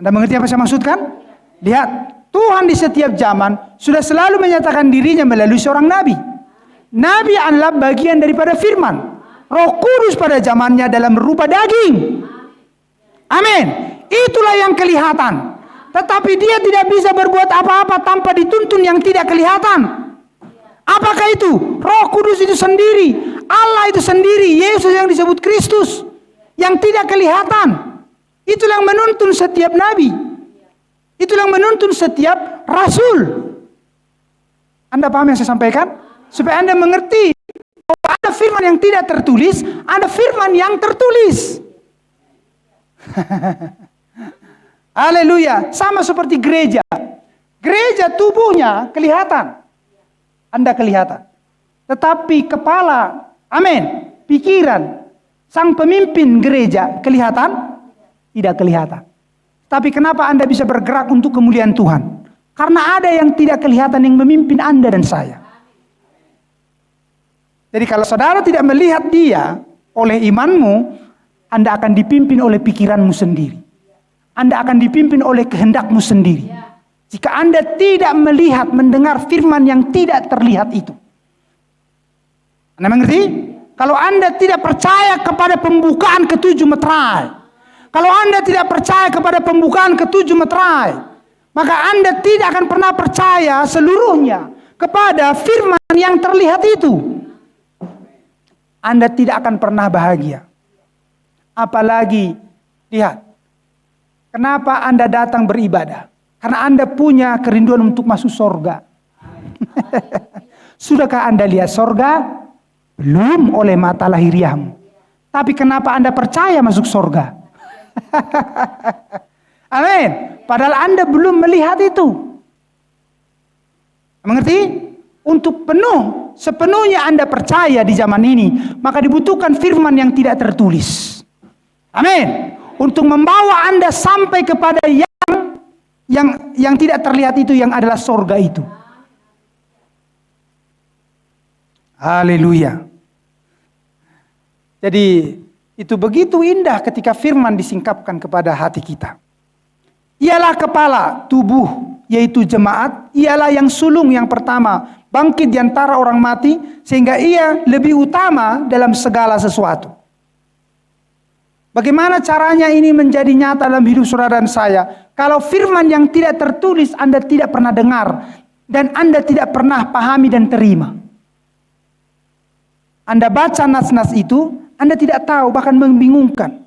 Anda mengerti apa saya maksudkan? Lihat. Tuhan di setiap zaman sudah selalu menyatakan dirinya melalui seorang nabi. Nabi adalah bagian daripada firman. Roh Kudus pada zamannya dalam rupa daging. Amin. Itulah yang kelihatan. Tetapi dia tidak bisa berbuat apa-apa tanpa dituntun yang tidak kelihatan. Apakah itu? Roh Kudus itu sendiri, Allah itu sendiri, Yesus yang disebut Kristus, yang tidak kelihatan. Itulah yang menuntun setiap nabi. Itulah yang menuntun setiap rasul. Anda paham yang saya sampaikan? Supaya Anda mengerti bahwa ada firman yang tidak tertulis, ada firman yang tertulis. Haleluya. Sama seperti gereja. Gereja tubuhnya kelihatan. Anda kelihatan. Tetapi kepala, amin, pikiran, sang pemimpin gereja kelihatan? Tidak kelihatan. Tapi kenapa Anda bisa bergerak untuk kemuliaan Tuhan? Karena ada yang tidak kelihatan yang memimpin Anda dan saya. Jadi kalau saudara tidak melihat dia oleh imanmu, Anda akan dipimpin oleh pikiranmu sendiri. Anda akan dipimpin oleh kehendakmu sendiri. Jika Anda tidak melihat, mendengar firman yang tidak terlihat itu. Anda mengerti? Kalau Anda tidak percaya kepada pembukaan ketujuh meterai, kalau Anda tidak percaya kepada pembukaan ketujuh meterai, maka Anda tidak akan pernah percaya seluruhnya kepada firman yang terlihat itu. Anda tidak akan pernah bahagia. Apalagi, lihat, kenapa Anda datang beribadah? Karena Anda punya kerinduan untuk masuk surga. Sudahkah Anda lihat surga? Belum oleh mata lahiriahmu. Tapi kenapa Anda percaya masuk surga? Amin. Padahal Anda belum melihat itu. Mengerti? Untuk sepenuhnya Anda percaya di zaman ini, maka dibutuhkan firman yang tidak tertulis. Amin. Untuk membawa Anda sampai kepada yang tidak terlihat itu, yang adalah surga itu. Haleluya. Jadi itu begitu indah ketika firman disingkapkan kepada hati kita. Ialah kepala tubuh, yaitu jemaat. Ialah yang sulung yang pertama, bangkit di antara orang mati, sehingga ia lebih utama dalam segala sesuatu. Bagaimana caranya ini menjadi nyata dalam hidup saudara dan saya? Kalau firman yang tidak tertulis Anda tidak pernah dengar, dan Anda tidak pernah pahami dan terima. Anda baca nas-nas itu, Anda tidak tahu, bahkan membingungkan.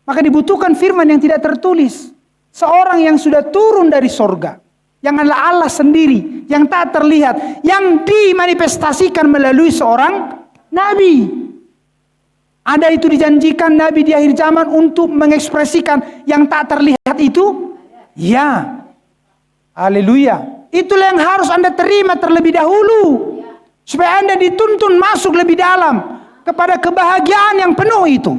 Maka dibutuhkan firman yang tidak tertulis. Seorang yang sudah turun dari sorga, yang adalah Allah sendiri, yang tak terlihat, yang dimanifestasikan melalui seorang nabi. Ada itu dijanjikan nabi di akhir zaman untuk mengekspresikan yang tak terlihat itu? Ya. Haleluya. Itulah yang harus Anda terima terlebih dahulu. Supaya Anda dituntun masuk lebih dalam kepada kebahagiaan yang penuh itu.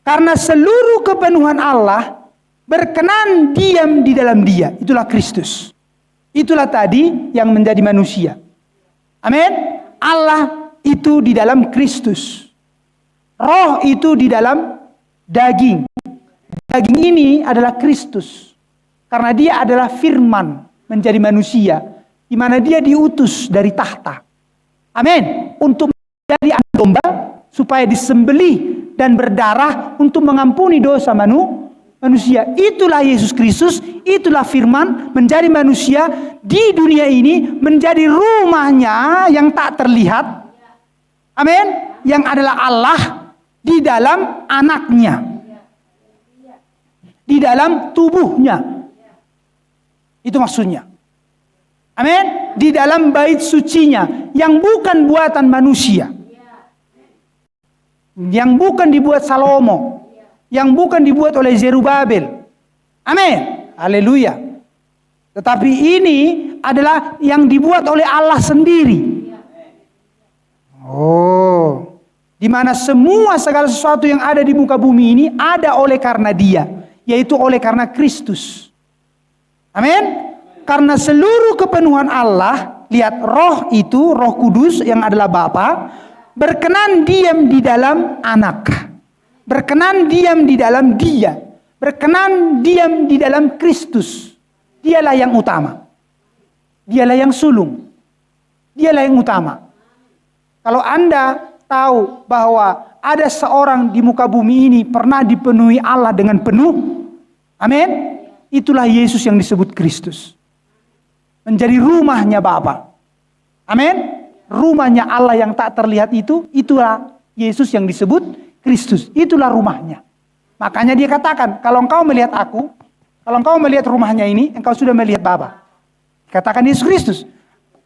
Karena seluruh kepenuhan Allah berkenan diam di dalam Dia. Itulah Kristus. Itulah tadi yang menjadi manusia. Amin. Allah itu di dalam Kristus. Roh itu di dalam daging. Daging ini adalah Kristus. Karena Dia adalah firman menjadi manusia, di mana Dia diutus dari tahta. Amin. Untuk menjadi anak domba supaya disembelih dan berdarah untuk mengampuni dosa manusia. Itulah Yesus Kristus, itulah firman menjadi manusia di dunia ini, menjadi rumahnya yang tak terlihat. Amin. Yang adalah Allah di dalam anaknya, di dalam tubuhnya. Itu maksudnya. Amin. Di dalam bait sucinya yang bukan buatan manusia, yang bukan dibuat Salomo, yang bukan dibuat oleh Zerubabel. Amin. Haleluya. Tetapi ini adalah yang dibuat oleh Allah sendiri. Oh, di mana semua segala sesuatu yang ada di muka bumi ini ada oleh karena Dia, yaitu oleh karena Kristus. Amin. Karena seluruh kepenuhan Allah, lihat roh itu, Roh Kudus yang adalah Bapa, berkenan diam di dalam anak. Berkenan diam di dalam Dia. Berkenan diam di dalam Kristus. Dialah yang utama. Dialah yang sulung. Dialah yang utama. Kalau Anda tahu bahwa ada seorang di muka bumi ini pernah dipenuhi Allah dengan penuh, amin, itulah Yesus yang disebut Kristus. menjadi rumahnya Bapa. Amin. Rumahnya Allah yang tak terlihat itu, itulah Yesus yang disebut Kristus. Itulah rumahnya. Makanya dia katakan, kalau engkau melihat aku, kalau engkau melihat rumahnya ini, engkau sudah melihat Bapa. Katakan Yesus Kristus,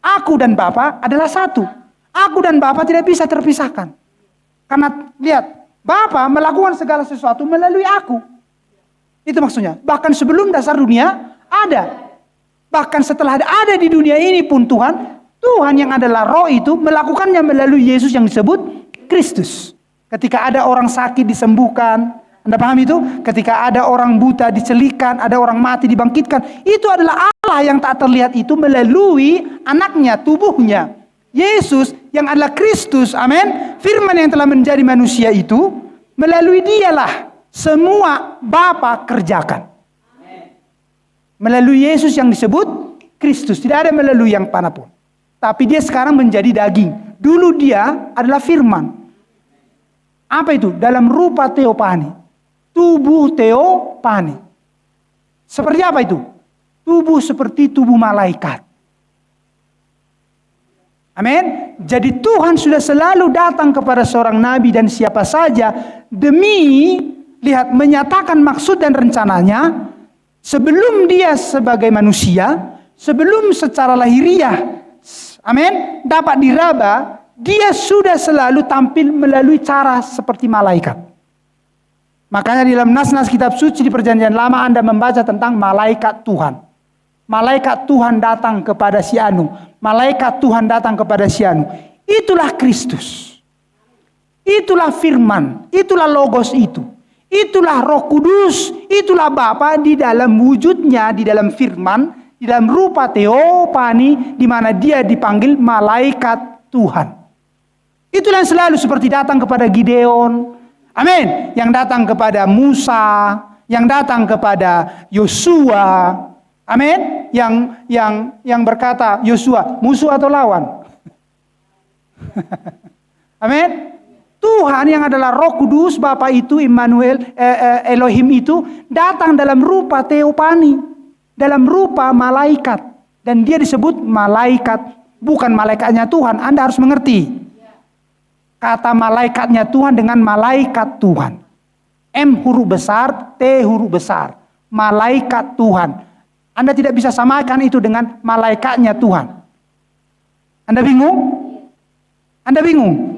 aku dan Bapa adalah satu. Aku dan Bapa tidak bisa terpisahkan. Karena lihat, Bapa melakukan segala sesuatu melalui aku. Itu maksudnya. Bahkan sebelum dasar dunia ada. Bahkan setelah ada di dunia ini pun Tuhan yang adalah Roh itu melakukannya melalui Yesus yang disebut Kristus. Ketika ada orang sakit disembuhkan, Anda paham itu? Ketika ada orang buta dicelikan, ada orang mati dibangkitkan, itu adalah Allah yang tak terlihat itu melalui anaknya, tubuhnya. Yesus yang adalah Kristus, amin. Firman yang telah menjadi manusia itu, melalui dialah semua Bapa kerjakan. Melalui Yesus yang disebut Kristus. Tidak ada melalui yang manapun. Tapi dia sekarang menjadi daging. Dulu dia adalah firman. Apa itu? Dalam rupa teopani. Tubuh teopani. Seperti apa itu? Tubuh seperti tubuh malaikat. Amin. Jadi Tuhan sudah selalu datang kepada seorang nabi dan siapa saja demi lihat menyatakan maksud dan rencananya sebelum dia sebagai manusia, sebelum secara lahiriah, amin, dapat diraba, dia sudah selalu tampil melalui cara seperti malaikat. Makanya di dalam nas-nas kitab suci di Perjanjian Lama Anda membaca tentang malaikat Tuhan. Malaikat Tuhan datang kepada si Anu. Malaikat Tuhan datang kepada si Anu. Itulah Kristus. Itulah firman. Itulah logos itu. Itulah Roh Kudus. Itulah Bapa di dalam wujudnya, di dalam firman, di dalam rupa teopani, di mana dia dipanggil malaikat Tuhan. Itulah yang selalu seperti datang kepada Gideon. Amin. Yang datang kepada Musa, yang datang kepada Yosua. Amin. Yang berkata, Yosua, musuh atau lawan? Amin. Tuhan yang adalah Roh Kudus, Bapa itu, Immanuel, Elohim itu datang dalam rupa teopani, dalam rupa malaikat, dan dia disebut malaikat, bukan malaikatnya Tuhan. Anda harus mengerti kata malaikatnya Tuhan dengan malaikat Tuhan. M huruf besar, T huruf besar, malaikat Tuhan. Anda tidak bisa samakan itu dengan malaikatnya Tuhan. Anda bingung? Anda bingung?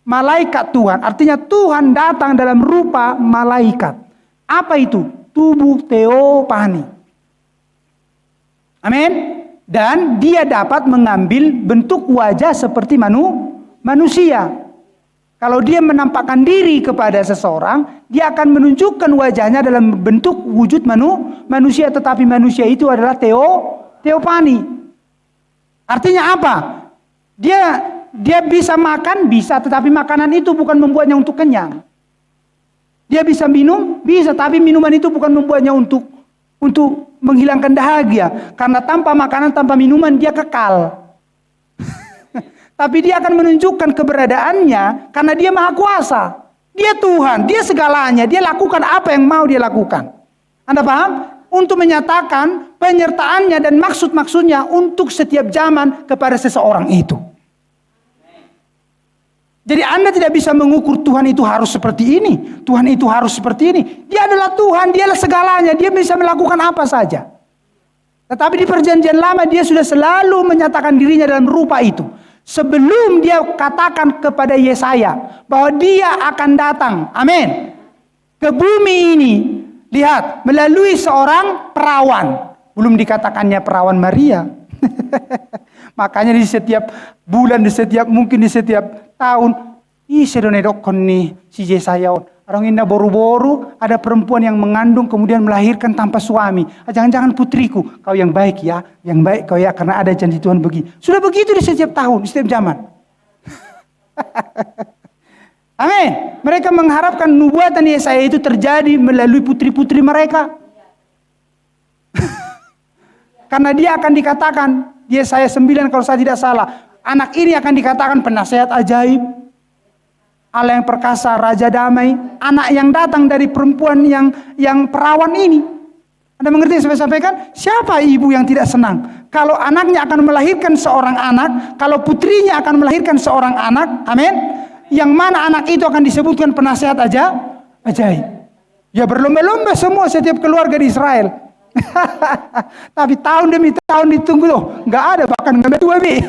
Malaikat Tuhan, artinya Tuhan datang dalam rupa malaikat. Apa itu? Tubuh teopani. Amin. Dan dia dapat mengambil bentuk wajah seperti manusia. Kalau dia menampakkan diri kepada seseorang, dia akan menunjukkan wajahnya dalam bentuk wujud manusia, tetapi manusia itu adalah teopani. Artinya apa? Dia bisa makan, bisa, tetapi makanan itu bukan membuatnya untuk kenyang. Dia bisa minum, bisa, tapi minuman itu bukan membuatnya untuk menghilangkan dahaga. Karena tanpa makanan, tanpa minuman dia kekal. Tapi dia akan menunjukkan keberadaannya karena dia maha kuasa. Dia Tuhan, dia segalanya, dia lakukan apa yang mau dia lakukan. Anda paham? Untuk menyatakan penyertaannya dan maksud-maksudnya untuk setiap zaman kepada seseorang itu. Jadi Anda tidak bisa mengukur Tuhan itu harus seperti ini, Tuhan itu harus seperti ini. Dia adalah Tuhan, dialah segalanya, dia bisa melakukan apa saja. Tetapi di Perjanjian Lama dia sudah selalu menyatakan dirinya dalam rupa itu. Sebelum dia katakan kepada Yesaya bahwa dia akan datang, amin, ke bumi ini, lihat, melalui seorang perawan. Belum dikatakannya perawan Maria. Makanya di setiap bulan, di setiap tahun, sedonedokon nih si Yesaya. Orang indah boru-boru, ada perempuan yang mengandung kemudian melahirkan tanpa suami. Jangan-jangan putriku, kau yang baik ya, yang baik kau ya, karena ada janji Tuhan begini. Sudah begitu di setiap tahun, di setiap zaman. Amin. Mereka mengharapkan nubuatan Yesaya itu terjadi melalui putri-putri mereka. Karena dia akan dikatakan, Yesaya 9 kalau saya tidak salah, anak ini akan dikatakan penasehat ajaib, Allah yang perkasa, Raja damai, anak yang datang dari perempuan yang perawan ini. Anda mengerti yang saya sampaikan? Siapa ibu yang tidak senang kalau anaknya akan melahirkan seorang anak, kalau putrinya akan melahirkan seorang anak, amin, yang mana anak itu akan disebutkan penasihat ajaib. Ya berlomba-lomba semua setiap keluarga di Israel. Tapi tahun demi tahun ditunggu loh, nggak ada, bahkan nggak tua bi,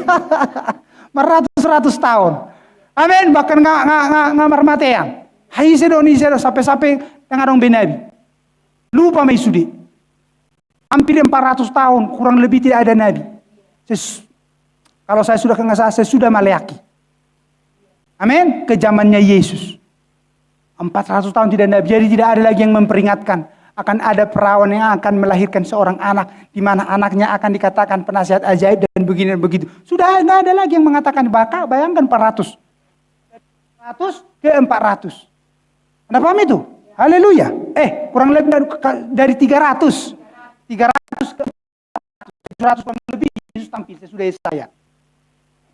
beratus-ratus tahun. Amin, bahkan nggak marmateang. Hai sedoni sampai dengan orang benabi. Lupa mai sudi. Hampir 400 tahun, kurang lebih tidak ada nabi. Kalau saya sudah kenal saya sudah maleaki. Amin, ke zamannya Yesus. 400 tahun tidak nabi, jadi tidak ada lagi yang memperingatkan akan ada perawan yang akan melahirkan seorang anak, di mana anaknya akan dikatakan penasihat ajaib dan begini dan begitu. Sudah nggak ada lagi yang mengatakan, bayangkan 400 ke 400. Anda paham itu? Haleluya. Kurang lebih dari 300 ke 100 kurang lebih Yesus tampil sesudah Yesaya.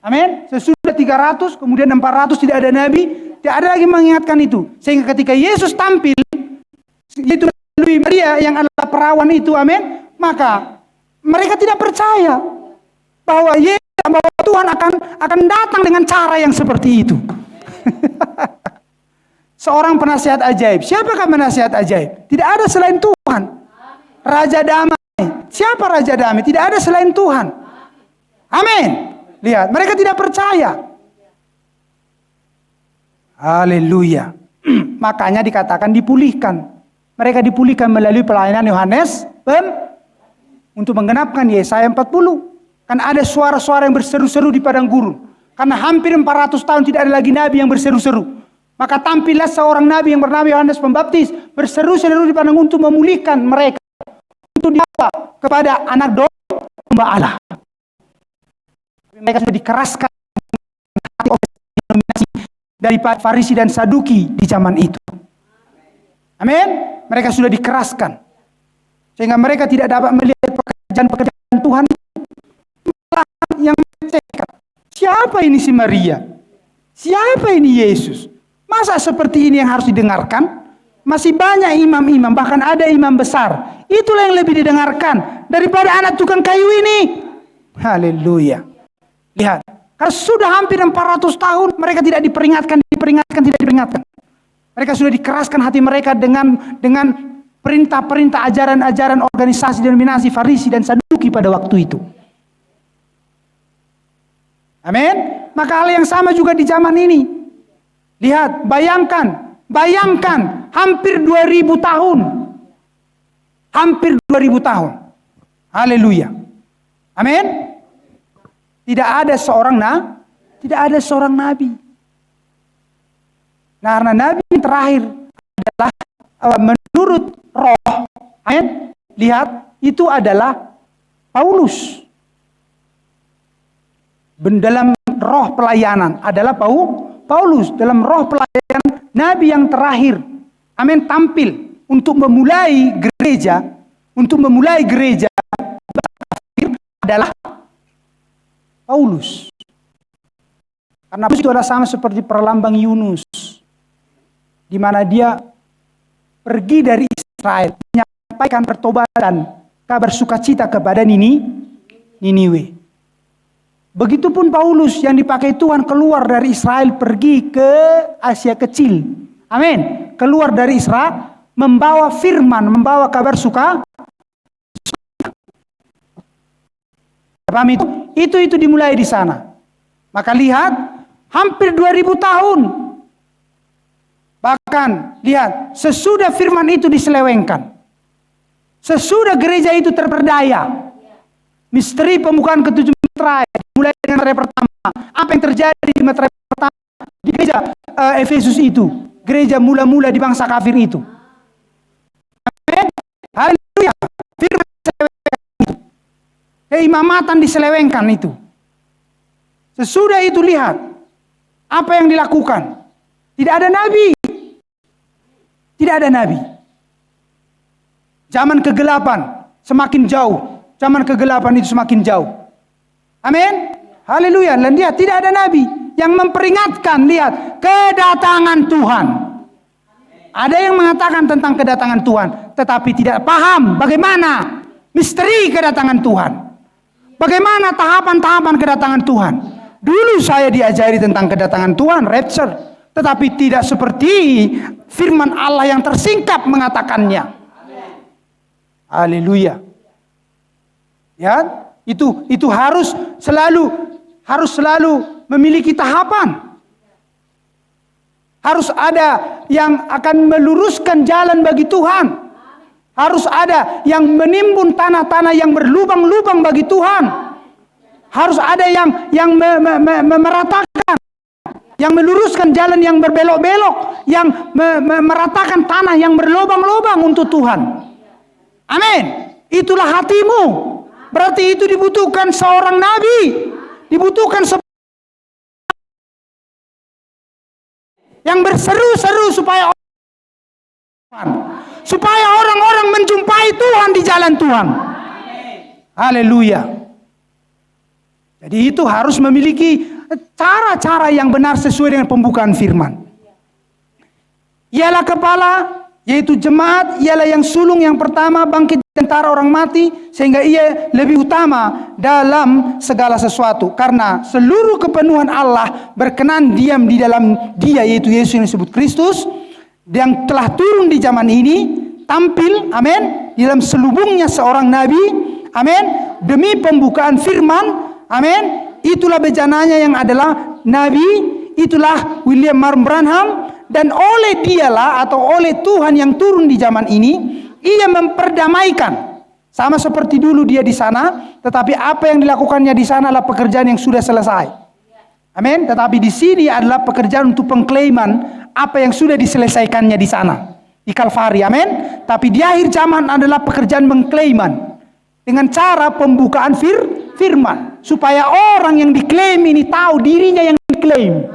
Amin. Sesudah 300 kemudian 400 tidak ada nabi, tidak ada lagi mengingatkan itu. Sehingga ketika Yesus tampil, yaitu melalui Maria yang adalah perawan itu, amin, maka mereka tidak percaya bahwa Tuhan akan datang dengan cara yang seperti itu. Seorang penasihat ajaib. Siapakah penasihat ajaib? Tidak ada selain Tuhan. Raja damai. Siapa Raja damai? Tidak ada selain Tuhan. Amin. Lihat, mereka tidak percaya. Haleluya. Makanya dikatakan dipulihkan. Mereka dipulihkan melalui pelayanan Yohanes untuk menggenapkan Yesaya 40. Kan ada suara-suara yang berseru-seru di padang gurun. Karena hampir 400 tahun tidak ada lagi nabi yang berseru-seru. Maka tampillah seorang nabi yang bernama Yohanes Pembaptis berseru-seru di padang untuk memulihkan mereka. Untuk diapa kepada anak domba Allah. Mereka sudah dikeraskan hati oleh denominasi dari Farisi dan Saduki di zaman itu. Amin. Mereka sudah dikeraskan sehingga mereka tidak dapat melihat pekerjaan-pekerjaan Tuhan yang melecehkan. Siapa ini si Maria? Siapa ini Yesus? Masa seperti ini yang harus didengarkan? Masih banyak imam-imam, bahkan ada imam besar. Itulah yang lebih didengarkan daripada anak tukang kayu ini. Haleluya. Lihat, karena sudah hampir 400 tahun mereka tidak diperingatkan, tidak diperingatkan. Mereka sudah dikeraskan hati mereka dengan perintah-perintah ajaran-ajaran organisasi denominasi Farisi dan Saduki pada waktu itu. Amin. Maka hal yang sama juga di zaman ini. Lihat, bayangkan hampir 2000 tahun. Hampir 2000 tahun. Haleluya. Amin. Tidak ada seorang nabi. Karena nabi yang terakhir adalah menurut roh. Amin. Lihat, itu adalah Paulus. Dalam roh pelayanan adalah Paulus. Dalam roh pelayanan nabi yang terakhir, amin, tampil untuk memulai gereja adalah Paulus. Karena Paulus itu adalah sama seperti perlambang Yunus, di mana dia pergi dari Israel menyampaikan pertobatan, kabar sukacita kepada Niniwe. Begitupun Paulus yang dipakai Tuhan keluar dari Israel pergi ke Asia Kecil. Amin. Keluar dari Israel membawa firman, membawa kabar suka. Paham itu? Itu dimulai di sana. Maka lihat, hampir 2000 tahun. Bahkan lihat, sesudah firman itu diselewengkan. Sesudah gereja itu terperdaya. Misteri pembukaan ke-7 meterai mulai dengan meterai pertama. Apa yang terjadi di meterai pertama di gereja Efesus itu? Gereja mula-mula di bangsa kafir itu. Amin. Haleluya. Firman diselewengkan itu. Keimamatan diselewengkan itu. Sesudah itu lihat apa yang dilakukan. Tidak ada nabi. Tidak ada nabi. Zaman kegelapan semakin jauh. Zaman kegelapan itu semakin jauh. Amin. Haleluya. Dan lihat, tidak ada nabi yang memperingatkan, lihat, kedatangan Tuhan. Ada yang mengatakan tentang kedatangan Tuhan, tetapi tidak paham bagaimana misteri kedatangan Tuhan. Bagaimana tahapan-tahapan kedatangan Tuhan. Dulu saya diajari tentang kedatangan Tuhan, rapture. Tetapi tidak seperti firman Allah yang tersingkap mengatakannya. Haleluya. Ya, itu harus selalu memiliki tahapan. Harus ada yang akan meluruskan jalan bagi Tuhan. Harus ada yang menimbun tanah-tanah yang berlubang-lubang bagi Tuhan. Harus ada yang meratakan, yang meluruskan jalan yang berbelok-belok, yang meratakan tanah yang berlubang-lubang untuk Tuhan. Amin. Itulah hatimu. Berarti itu dibutuhkan seorang nabi, dibutuhkan yang berseru-seru supaya orang-orang menjumpai Tuhan di jalan Tuhan. Haleluya. Jadi itu harus memiliki cara-cara yang benar sesuai dengan pembukaan firman. Ialah kepala, yaitu jemaat, ialah yang sulung yang pertama bangkit antara orang mati, sehingga ia lebih utama dalam segala sesuatu. Karena seluruh kepenuhan Allah berkenan diam di dalam Dia, yaitu Yesus yang disebut Kristus, yang telah turun di zaman ini, tampil, amin, di dalam selubungnya seorang nabi, amin, demi pembukaan firman, amin. Itulah bejananya yang adalah nabi, itulah William Martin Branham, dan oleh dialah atau oleh Tuhan yang turun di zaman ini, ia memperdamaikan. Sama seperti dulu dia di sana, tetapi apa yang dilakukannya di sana adalah pekerjaan yang sudah selesai. Amin. Tetapi di sini adalah pekerjaan untuk pengklaiman apa yang sudah diselesaikannya di sana, di Kalvari. Amin. Tapi di akhir zaman adalah pekerjaan pengklaiman dengan cara pembukaan firman, supaya orang yang diklaim ini tahu dirinya yang diklaim.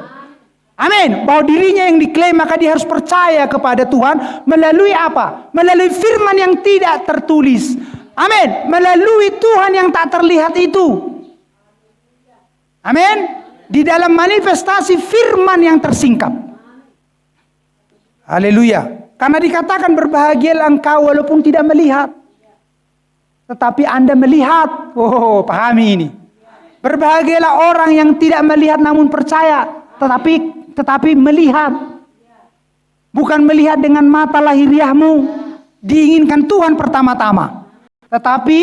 Amin. Bahwa dirinya yang diklaim, maka dia harus percaya kepada Tuhan melalui apa? Melalui firman yang tidak tertulis. Amin. Melalui Tuhan yang tak terlihat itu. Amin. Di dalam manifestasi firman yang tersingkap. Haleluya. Karena dikatakan berbahagialah engkau walaupun tidak melihat, tetapi Anda melihat. Oh, pahami ini. Berbahagialah orang yang tidak melihat namun percaya, tetapi melihat. Bukan melihat dengan mata lahiriahmu. Diinginkan Tuhan pertama-tama. Tetapi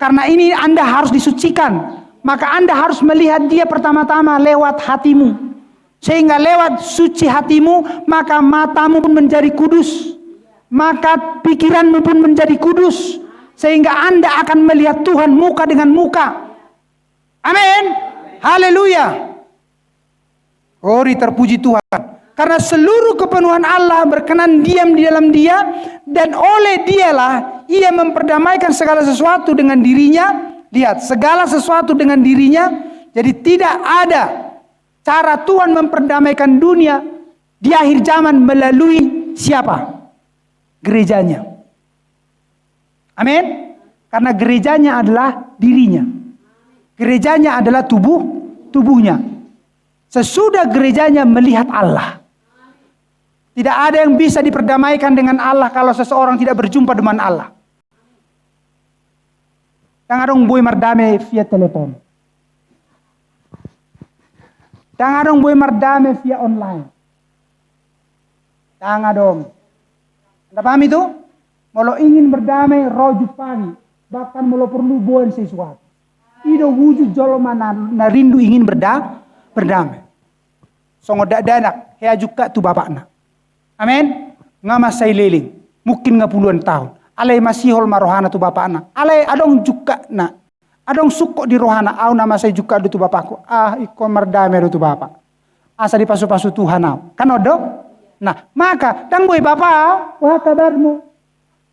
karena ini Anda harus disucikan, maka Anda harus melihat Dia pertama-tama lewat hatimu. Sehingga lewat suci hatimu, maka matamu pun menjadi kudus, maka pikiranmu pun menjadi kudus, sehingga Anda akan melihat Tuhan muka dengan muka. Amin. Haleluya. Oh, terpuji Tuhan. Karena seluruh kepenuhan Allah berkenan diam di dalam Dia, dan oleh Dialah Ia memperdamaikan segala sesuatu dengan dirinya. Lihat, segala sesuatu dengan dirinya. Jadi tidak ada cara Tuhan memperdamaikan dunia di akhir zaman melalui siapa? Gerejanya. Amin. Karena gerejanya adalah dirinya. Gerejanya adalah tubuhnya. Sesudah gerejanya melihat Allah. Tidak ada yang bisa diperdamaikan dengan Allah kalau seseorang tidak berjumpa dengan Allah. Jangan dong boleh merdame via telepon. Jangan dong boleh merdame via online. Jangan dong. Anda paham itu? Kalau ingin berdamai roh pagi, bahkan kalau perlu buat sesuatu. Ido wujud jolo mana rindu ingin berdamai. Songo danak, hea juga tu bapakna. Amin. Ngama say leling, mungkin puluhan tahun. Alay masihol marohana tu bapakna. Alay adong juga na. Adong suko di rohana. Au nama say juga tu bapakku. Iko merdame tu bapak. Asa di pasu-pasu Tuhan au. Kan odo? Nah, maka dang boy bapak, wah kabarmu.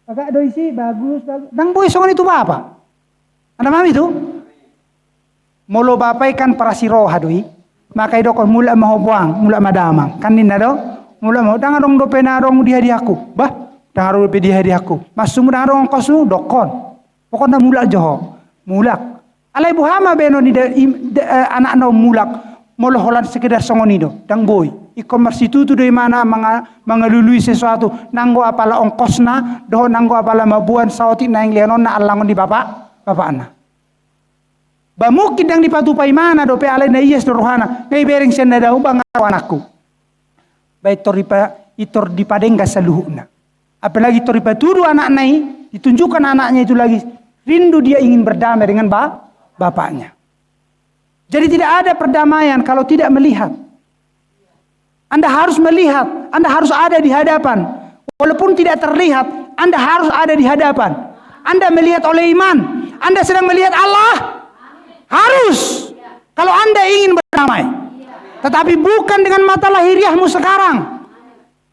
Agak doi sih bagus. Dang boy songon itu bapak. Anda paham itu? Molo bapak kan para siroha doi. Maka itu kau mula mau buang, mula madamang. Kan ninda do? Mula mau dangarong do penarong di hadiahku. Bah, dangarong do di hadiahku. Masuk dangarong kosu dokon. Pokoknya mulak joho. Mulak. Alay buhama beno ni anak no mulak. Molo holan sekedar songonido. Dang boy. e-commerce itu tuh dari mana mengelului sesuatu. Nanggo apalah ongkosna, doh nanggo apalah mabuan sautik na yang lianon na alangon di bapak ana. Ba mungkin yang dipatupai mana do pe alai na iyas do rohana. Ngai bereng senda dahu bangaw anakku. Baik itor dipadengga saluhuna. Apalagi toripa tudu anak nai, ditunjukkan anaknya itu lagi rindu dia ingin berdamai dengan bapaknya. Jadi tidak ada perdamaian kalau tidak melihat. Anda harus melihat, Anda harus ada di hadapan. Walaupun tidak terlihat, Anda harus ada di hadapan. Anda melihat oleh iman, Anda sedang melihat Allah. Harus. Kalau Anda ingin berdamai. Tetapi bukan dengan mata lahiriahmu sekarang.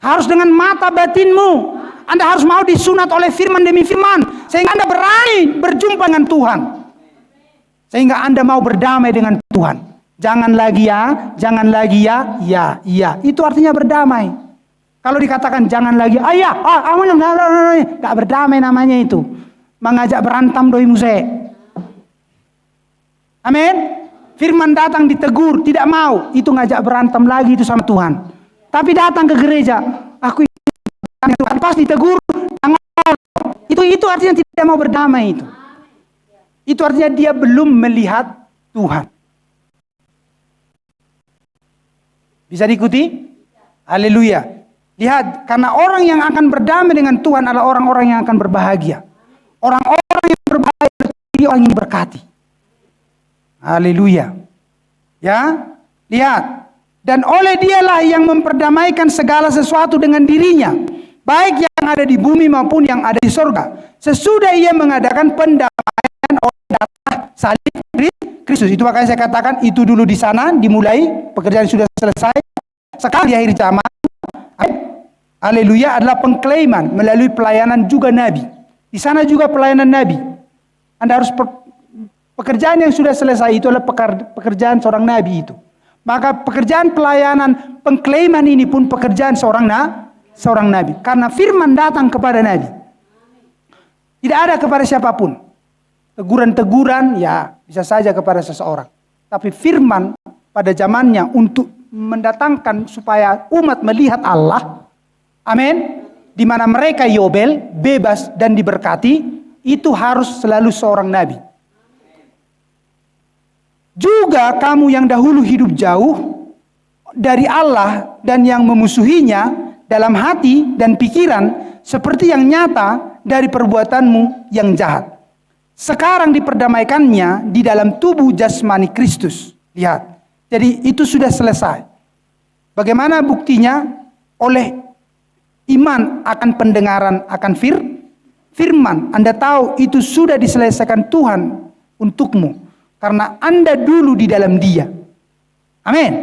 Harus dengan mata batinmu. Anda harus mau disunat oleh firman demi firman. Sehingga Anda berani berjumpa dengan Tuhan. Sehingga Anda mau berdamai dengan Tuhan. Jangan lagi ya, jangan lagi ya, ya. Itu artinya berdamai. Kalau dikatakan jangan lagi, tidak berdamai namanya itu. Mengajak berantem doi muse. Amin. Firman datang ditegur, tidak mau. Itu ngajak berantem lagi itu sama Tuhan. Tapi datang ke gereja, aku Tuhan pas ditegur, itu artinya tidak mau berdamai itu. Itu artinya dia belum melihat Tuhan. Bisa diikuti? Haleluya. Lihat, karena orang yang akan berdamai dengan Tuhan adalah orang-orang yang akan berbahagia. Orang-orang yang berbahagia jadi orang yang berkati. Haleluya. Ya, lihat. Dan oleh dialah yang memperdamaikan segala sesuatu dengan dirinya, baik yang ada di bumi maupun yang ada di surga, sesudah ia mengadakan pendamaian oleh darah salib Kristus. Itu makanya saya katakan itu dulu di sana dimulai, pekerjaan sudah selesai. Sekarang di akhir zaman, haleluya, adalah pengklaiman melalui pelayanan juga Nabi. Di sana juga pelayanan Nabi. Anda harus pekerjaan yang sudah selesai itu adalah pekerjaan seorang Nabi itu. Maka pekerjaan pelayanan pengklaiman ini pun pekerjaan seorang Nabi. Karena firman datang kepada Nabi. Tidak ada kepada siapapun. Teguran-teguran ya bisa saja kepada seseorang. Tapi firman pada zamannya untuk mendatangkan supaya umat melihat Allah. Amin. Di mana mereka yobel, bebas dan diberkati. Itu harus selalu seorang Nabi. Juga kamu yang dahulu hidup jauh dari Allah dan yang memusuhinya dalam hati dan pikiran seperti yang nyata dari perbuatanmu yang jahat. Sekarang diperdamaikannya di dalam tubuh jasmani Kristus. Lihat. Jadi itu sudah selesai. Bagaimana buktinya? Oleh iman akan pendengaran akan firman. Anda tahu itu sudah diselesaikan Tuhan untukmu. Karena Anda dulu di dalam Dia. Amin.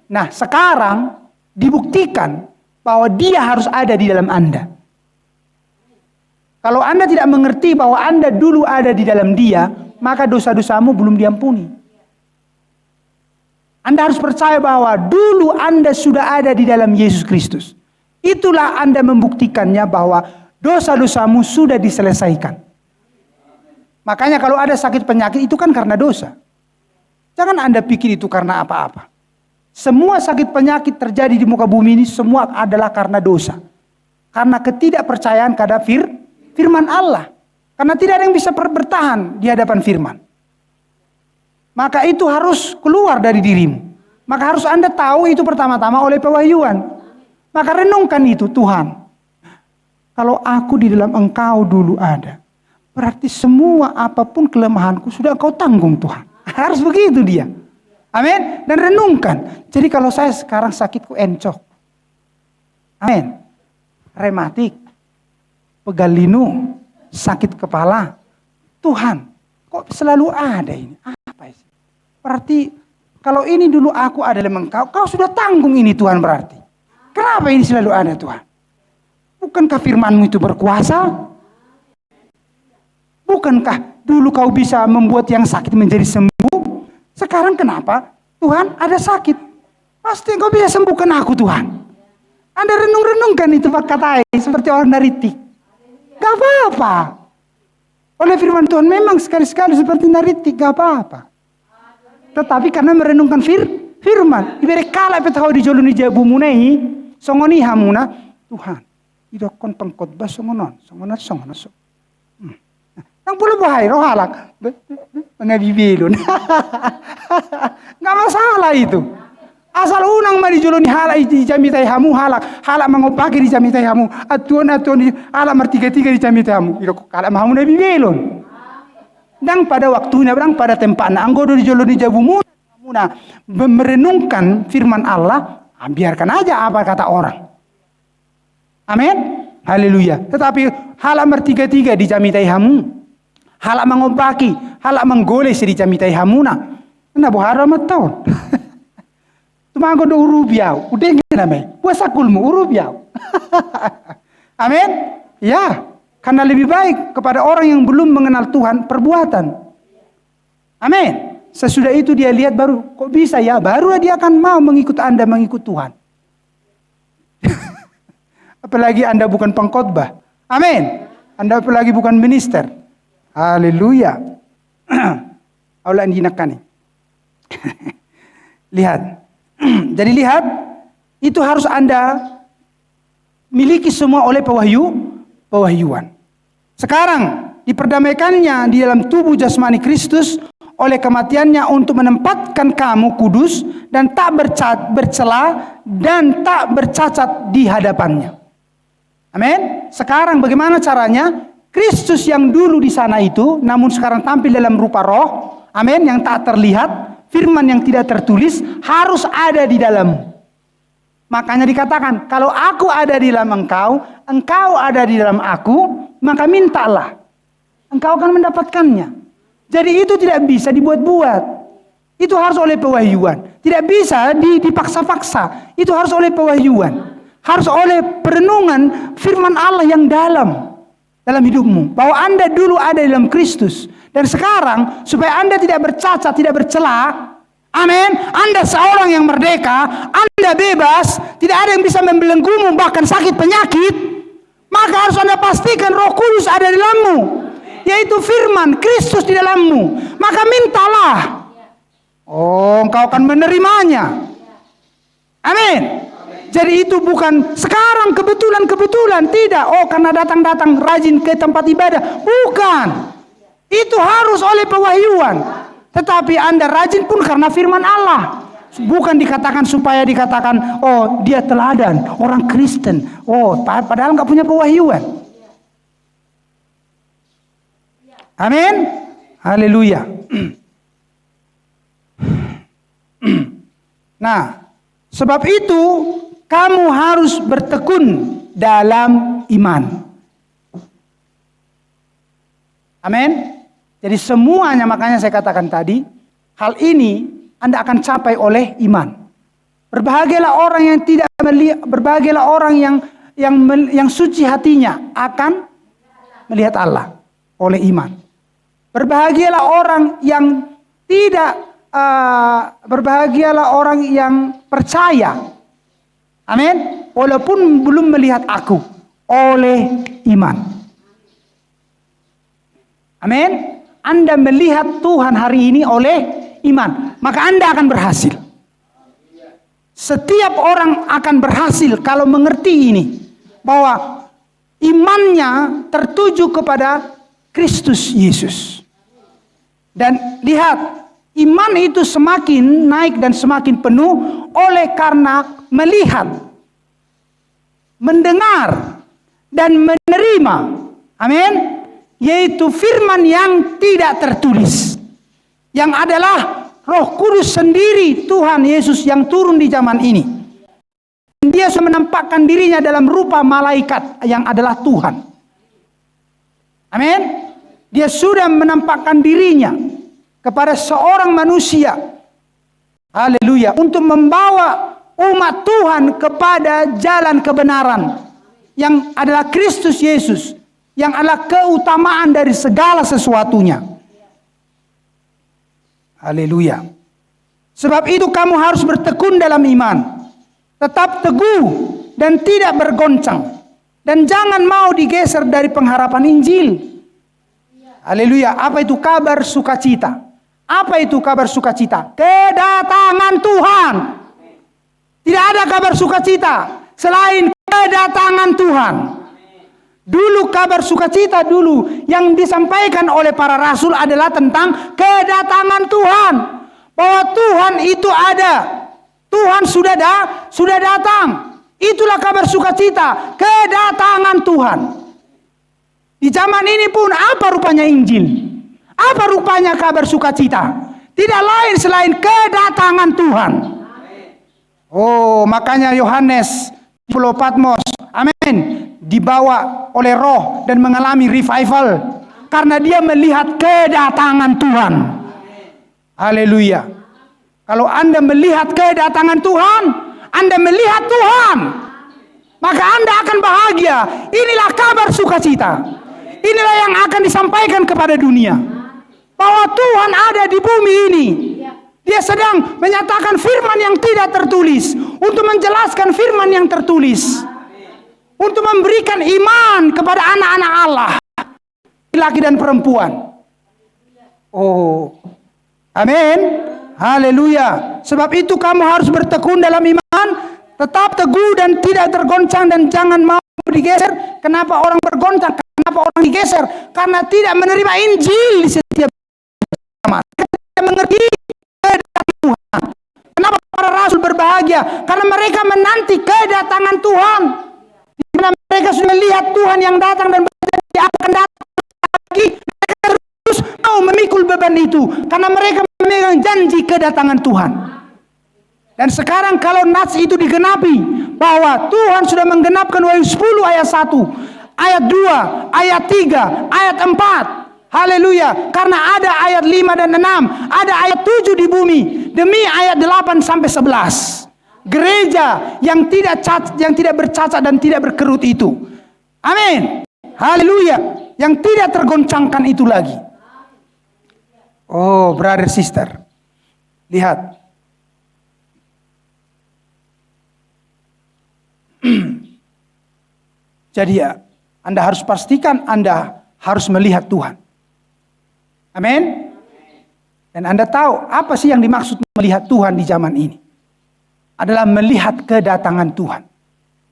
Nah, sekarang dibuktikan bahwa Dia harus ada di dalam Anda. Kalau Anda tidak mengerti bahwa Anda dulu ada di dalam Dia, maka dosa-dosamu belum diampuni. Anda harus percaya bahwa dulu Anda sudah ada di dalam Yesus Kristus. Itulah Anda membuktikannya bahwa dosa-dosamu sudah diselesaikan. Makanya kalau ada sakit penyakit itu kan karena dosa. Jangan Anda pikir itu karena apa-apa. Semua sakit penyakit terjadi di muka bumi ini semua adalah karena dosa. Karena ketidakpercayaan kepada firman Allah. Karena tidak ada yang bisa bertahan di hadapan firman. Maka itu harus keluar dari dirimu. Maka harus Anda tahu itu pertama-tama oleh pewahyuan. Maka renungkan itu, Tuhan. Kalau aku di dalam Engkau dulu ada. Berarti semua apapun kelemahanku sudah Engkau tanggung Tuhan. Harus begitu dia. Amin. Dan renungkan. Jadi kalau saya sekarang sakitku encok. Amin. Rematik. Pegal linu. Sakit kepala. Tuhan. Kok selalu ada ini? Apa sih? Berarti kalau ini dulu aku ada dalam Engkau. Kau sudah tanggung ini Tuhan berarti. Kenapa ini selalu ada Tuhan? Bukankah firman-Mu itu berkuasa? Bukankah dulu kau bisa membuat yang sakit menjadi sembuh? Sekarang kenapa Tuhan ada sakit? Pasti kau bisa sembuhkan aku Tuhan. Anda renung-renungkan itu kata seperti orang naritik. Gak apa-apa. Oleh firman Tuhan memang sekali-sekali seperti naritik, gak apa-apa. Tetapi karena merenungkan firman. Ibere kala petau di joluni jabu munai, songoni hamuna Tuhan. Idokon pengkhotbah songonon so. Nang pula bahaya roh halak. Ngabibelon. Nggak masalah itu. Asal unang mari joloni halak di jamitai hamu halak mangopaki di jamitai hamu atuan halak mertiga-tiga di jamitai hamu. Idok halak hamu nabi belon. Dan pada waktunya, dan pada tempatnya, anggodo di joloni jabu muna merenungkan firman Allah, biarkan aja apa kata orang. Amin. Haleluya. Tetapi halak mertiga-tiga di jamitai hamu, halak mangopaki, halak menggoles di jamitai hamuna. Nah bohara matau. Tumango do urubiau, udah nggak namanya. Puasa kulmu urubiau. Amin. Ya. Karena lebih baik kepada orang yang belum mengenal Tuhan perbuatan. Amin. Sesudah itu dia lihat baru, kok bisa ya? Baru dia akan mau mengikut Anda mengikut Tuhan. Apalagi Anda bukan pengkhotbah. Amin. Anda apalagi bukan minister. Haleluya. Allah dinakan. Lihat. Jadi lihat, itu harus Anda miliki semua oleh pewahyuan. Sekarang diperdamaikannya di dalam tubuh jasmani Kristus oleh kematiannya untuk menempatkan kamu kudus dan tak bercela dan tak bercacat di hadapannya. Amin. Sekarang bagaimana caranya? Kristus yang dulu di sana itu, namun sekarang tampil dalam rupa roh, amin, yang tak terlihat, firman yang tidak tertulis, harus ada di dalammu. Makanya dikatakan, kalau aku ada di dalam engkau, engkau ada di dalam aku, maka mintalah. Engkau akan mendapatkannya. Jadi itu tidak bisa dibuat-buat. Itu harus oleh pewahyuan. Tidak bisa dipaksa-paksa. Itu harus oleh pewahyuan. Harus oleh perenungan firman Allah yang dalam hidupmu. Bahwa Anda dulu ada di dalam Kristus. Dan sekarang, supaya Anda tidak bercacat, tidak bercela, amin, Anda seorang yang merdeka, Anda bebas, tidak ada yang bisa membelenggumu, bahkan sakit penyakit, maka harus Anda pastikan Roh Kudus ada di dalammu, yaitu firman Kristus di dalammu. Maka mintalah, oh engkau akan menerimanya. Amin. Jadi itu bukan sekarang kebetulan, tidak. Oh karena datang rajin ke tempat ibadah, bukan. Itu harus oleh pewahyuan. Tetapi Anda rajin pun karena firman Allah. Bukan dikatakan supaya dikatakan, oh dia teladan, orang Kristen. Oh padahal nggak punya pewahyuan. Amin. Haleluya. Nah, sebab itu kamu harus bertekun dalam iman. Amin. Jadi semuanya, makanya saya katakan tadi, hal ini Anda akan capai oleh iman. Berbahagialah orang yang tidak melihat, berbahagialah orang yang suci hatinya akan melihat Allah oleh iman. Berbahagialah orang yang tidak, berbahagialah orang yang percaya. Amin. Walaupun belum melihat aku oleh iman. Amin. Anda melihat Tuhan hari ini oleh iman, maka Anda akan berhasil. Setiap orang akan berhasil kalau mengerti ini, bahwa imannya tertuju kepada Kristus Yesus. Dan lihat, iman itu semakin naik dan semakin penuh oleh karena melihat, mendengar, dan menerima. Amin. Yaitu firman yang tidak tertulis, yang adalah Roh Kudus sendiri, Tuhan Yesus yang turun di zaman ini. Dia sudah menampakkan dirinya dalam rupa malaikat yang adalah Tuhan. Amin. Dia sudah menampakkan dirinya kepada seorang manusia, haleluya, untuk membawa umat Tuhan kepada jalan kebenaran yang adalah Kristus Yesus, yang adalah keutamaan dari segala sesuatunya. Haleluya. Sebab itu kamu harus bertekun dalam iman, tetap teguh dan tidak bergoncang, dan jangan mau digeser dari pengharapan Injil. Haleluya. Apa itu kabar sukacita? Apa itu kabar sukacita? Kedatangan Tuhan. Tidak ada kabar sukacita selain kedatangan Tuhan. Dulu kabar sukacita dulu yang disampaikan oleh para rasul adalah tentang kedatangan Tuhan. Bahwa Tuhan itu ada. Tuhan sudah datang. Itulah kabar sukacita, kedatangan Tuhan. Di zaman ini pun apa rupanya Injil? Apa rupanya kabar sukacita? Tidak lain selain kedatangan Tuhan. Oh, makanya Yohanes Pulau Patmos, amin, dibawa oleh Roh dan mengalami revival karena dia melihat kedatangan Tuhan. Haleluya. Kalau Anda melihat kedatangan Tuhan, Anda melihat Tuhan, maka Anda akan bahagia. Inilah kabar sukacita. Inilah yang akan disampaikan kepada dunia, bahwa Tuhan ada di bumi ini. Dia sedang menyatakan firman yang tidak tertulis, untuk menjelaskan firman yang tertulis, untuk memberikan iman kepada anak-anak Allah, laki dan perempuan. Oh, amin, haleluya. Sebab itu kamu harus bertekun dalam iman, tetap teguh dan tidak tergoncang, dan jangan mau digeser. Kenapa orang bergoncang? Kenapa orang digeser? Karena tidak menerima Injil di setiap zaman. Tidak mengerti kedatangan Tuhan. Kenapa para rasul berbahagia? Karena mereka menanti kedatangan Tuhan. Karena mereka sudah melihat Tuhan yang datang dan berjanji akan datang lagi. Mereka terus mau memikul beban itu karena mereka memegang janji kedatangan Tuhan. Dan sekarang kalau nats itu digenapi, bahwa Tuhan sudah menggenapkan Wahyu 10 ayat 1, ayat 2, ayat 3, ayat 4. Haleluya. Karena ada ayat 5 dan 6, ada ayat 7 di bumi, demi ayat 8 sampai 11. Gereja yang tidak bercacat dan tidak berkerut itu. Amin. Haleluya. Yang tidak tergoncangkan itu lagi. Oh, brother sister. Lihat. Jadi ya, Anda harus pastikan Anda harus melihat Tuhan. Amin. Dan Anda tahu apa sih yang dimaksud melihat Tuhan di zaman ini? Adalah melihat kedatangan Tuhan.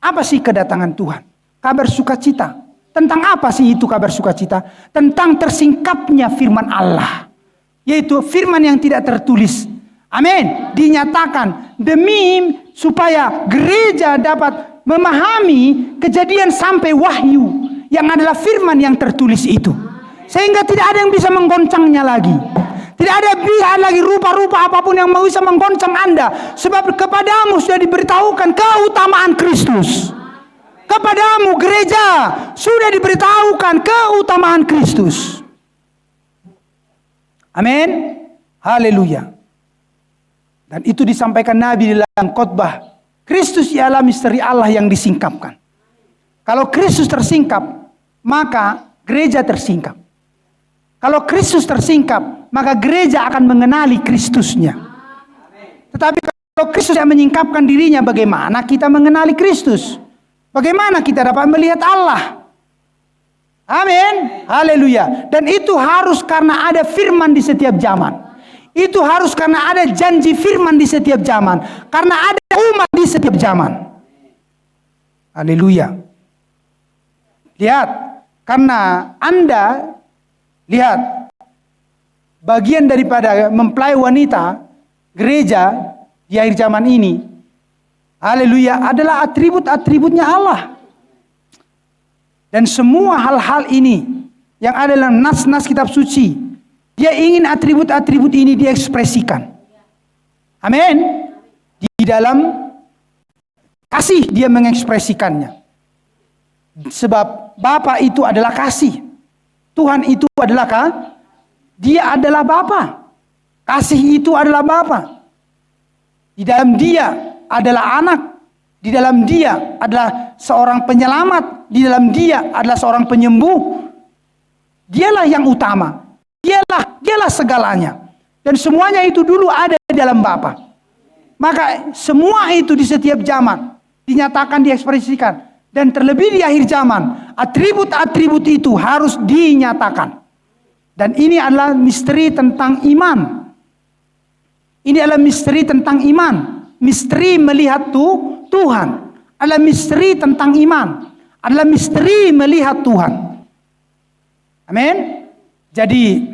Apa sih kedatangan Tuhan? Kabar sukacita. Tentang apa sih itu kabar sukacita? Tentang tersingkapnya firman Allah. Yaitu firman yang tidak tertulis. Amin. Dinyatakan demi supaya gereja dapat memahami kejadian sampai wahyu yang adalah firman yang tertulis itu. Sehingga tidak ada yang bisa menggoncangnya lagi. Tidak ada pihak lagi rupa-rupa apapun yang mau bisa menggoncang Anda. Sebab kepadamu sudah diberitahukan keutamaan Kristus. Kepadamu gereja sudah diberitahukan keutamaan Kristus. Amin. Haleluya. Dan itu disampaikan Nabi di dalam khotbah. Kristus ialah misteri Allah yang disingkapkan. Kalau Kristus tersingkap, maka gereja tersingkap. Kalau Kristus tersingkap, maka gereja akan mengenali Kristusnya. Tetapi kalau Kristus yang menyingkapkan dirinya, bagaimana kita mengenali Kristus? Bagaimana kita dapat melihat Allah? Amin. Haleluya. Dan itu harus karena ada firman di setiap zaman. Itu harus karena ada janji firman di setiap zaman. Karena ada umat di setiap zaman. Haleluya. Lihat. Karena Anda, lihat. Bagian daripada mempelai wanita, gereja di akhir zaman ini. Haleluya. Adalah atribut-atributnya Allah. Dan semua hal-hal ini yang ada dalam nas-nas kitab suci, dia ingin atribut-atribut ini diekspresikan. Amin. Di dalam kasih dia mengekspresikannya. Sebab Bapa itu adalah kasih. Tuhan itu adalah dia adalah Bapa. Kasih itu adalah Bapa. Di dalam dia adalah anak. Di dalam dia adalah seorang penyelamat. Di dalam dia adalah seorang penyembuh. Dialah yang utama. Dialah segalanya. Dan semuanya itu dulu ada di dalam Bapa. Maka semua itu di setiap zaman dinyatakan, diekspresikan. Dan terlebih di akhir zaman, atribut-atribut itu harus dinyatakan. Dan ini adalah misteri tentang iman. Ini adalah misteri tentang iman. Misteri melihat Tuhan. Adalah misteri tentang iman. Adalah misteri melihat Tuhan. Amin. Jadi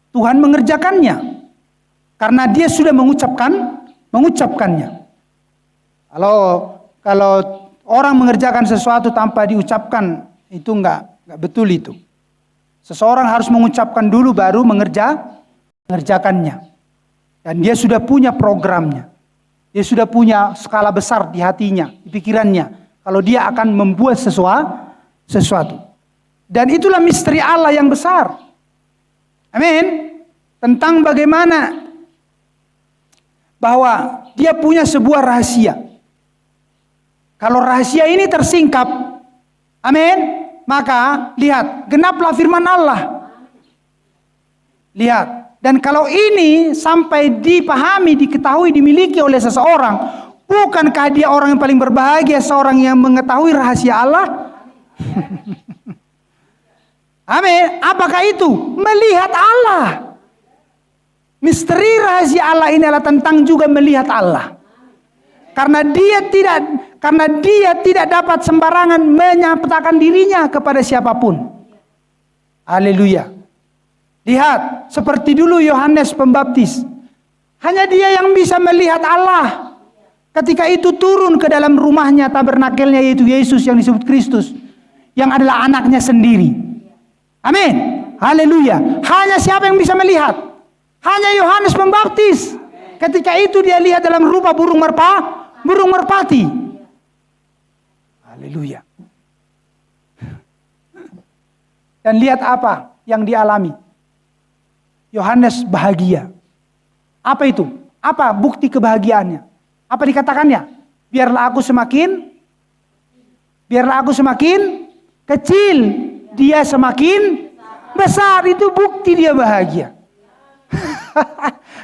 Tuhan mengerjakannya karena Dia sudah mengucapkannya. Kalau orang mengerjakan sesuatu tanpa diucapkan, itu enggak betul itu. Seseorang harus mengucapkan dulu baru mengerjakannya. Dan dia sudah punya programnya. Dia sudah punya skala besar di hatinya, di pikirannya. Kalau dia akan membuat sesuatu. Dan itulah misteri Allah yang besar. Amin. Tentang bagaimana bahwa dia punya sebuah rahasia. Kalau rahasia ini tersingkap, amin, maka lihat, genaplah firman Allah. Lihat, dan kalau ini sampai dipahami, diketahui, dimiliki oleh seseorang, bukankah dia orang yang paling berbahagia, seorang yang mengetahui rahasia Allah? Amin. Apakah itu? Melihat Allah. Misteri rahasia Allah ini adalah tentang juga melihat Allah. Karena dia tidak dapat sembarangan menyatakan dirinya kepada siapapun. Haleluya. Lihat, seperti dulu Yohanes Pembaptis. Hanya dia yang bisa melihat Allah. Ketika itu turun ke dalam rumahnya, tabernakelnya, yaitu Yesus yang disebut Kristus. Yang adalah anaknya sendiri. Amin. Haleluya. Hanya siapa yang bisa melihat? Hanya Yohanes Pembaptis. Ketika itu dia lihat dalam rupa burung merpati. Haleluya. Dan lihat apa yang dialami. Yohanes bahagia. Apa itu? Apa bukti kebahagiaannya? Apa dikatakannya? Biarlah aku semakin kecil, dia semakin besar. Itu bukti dia bahagia.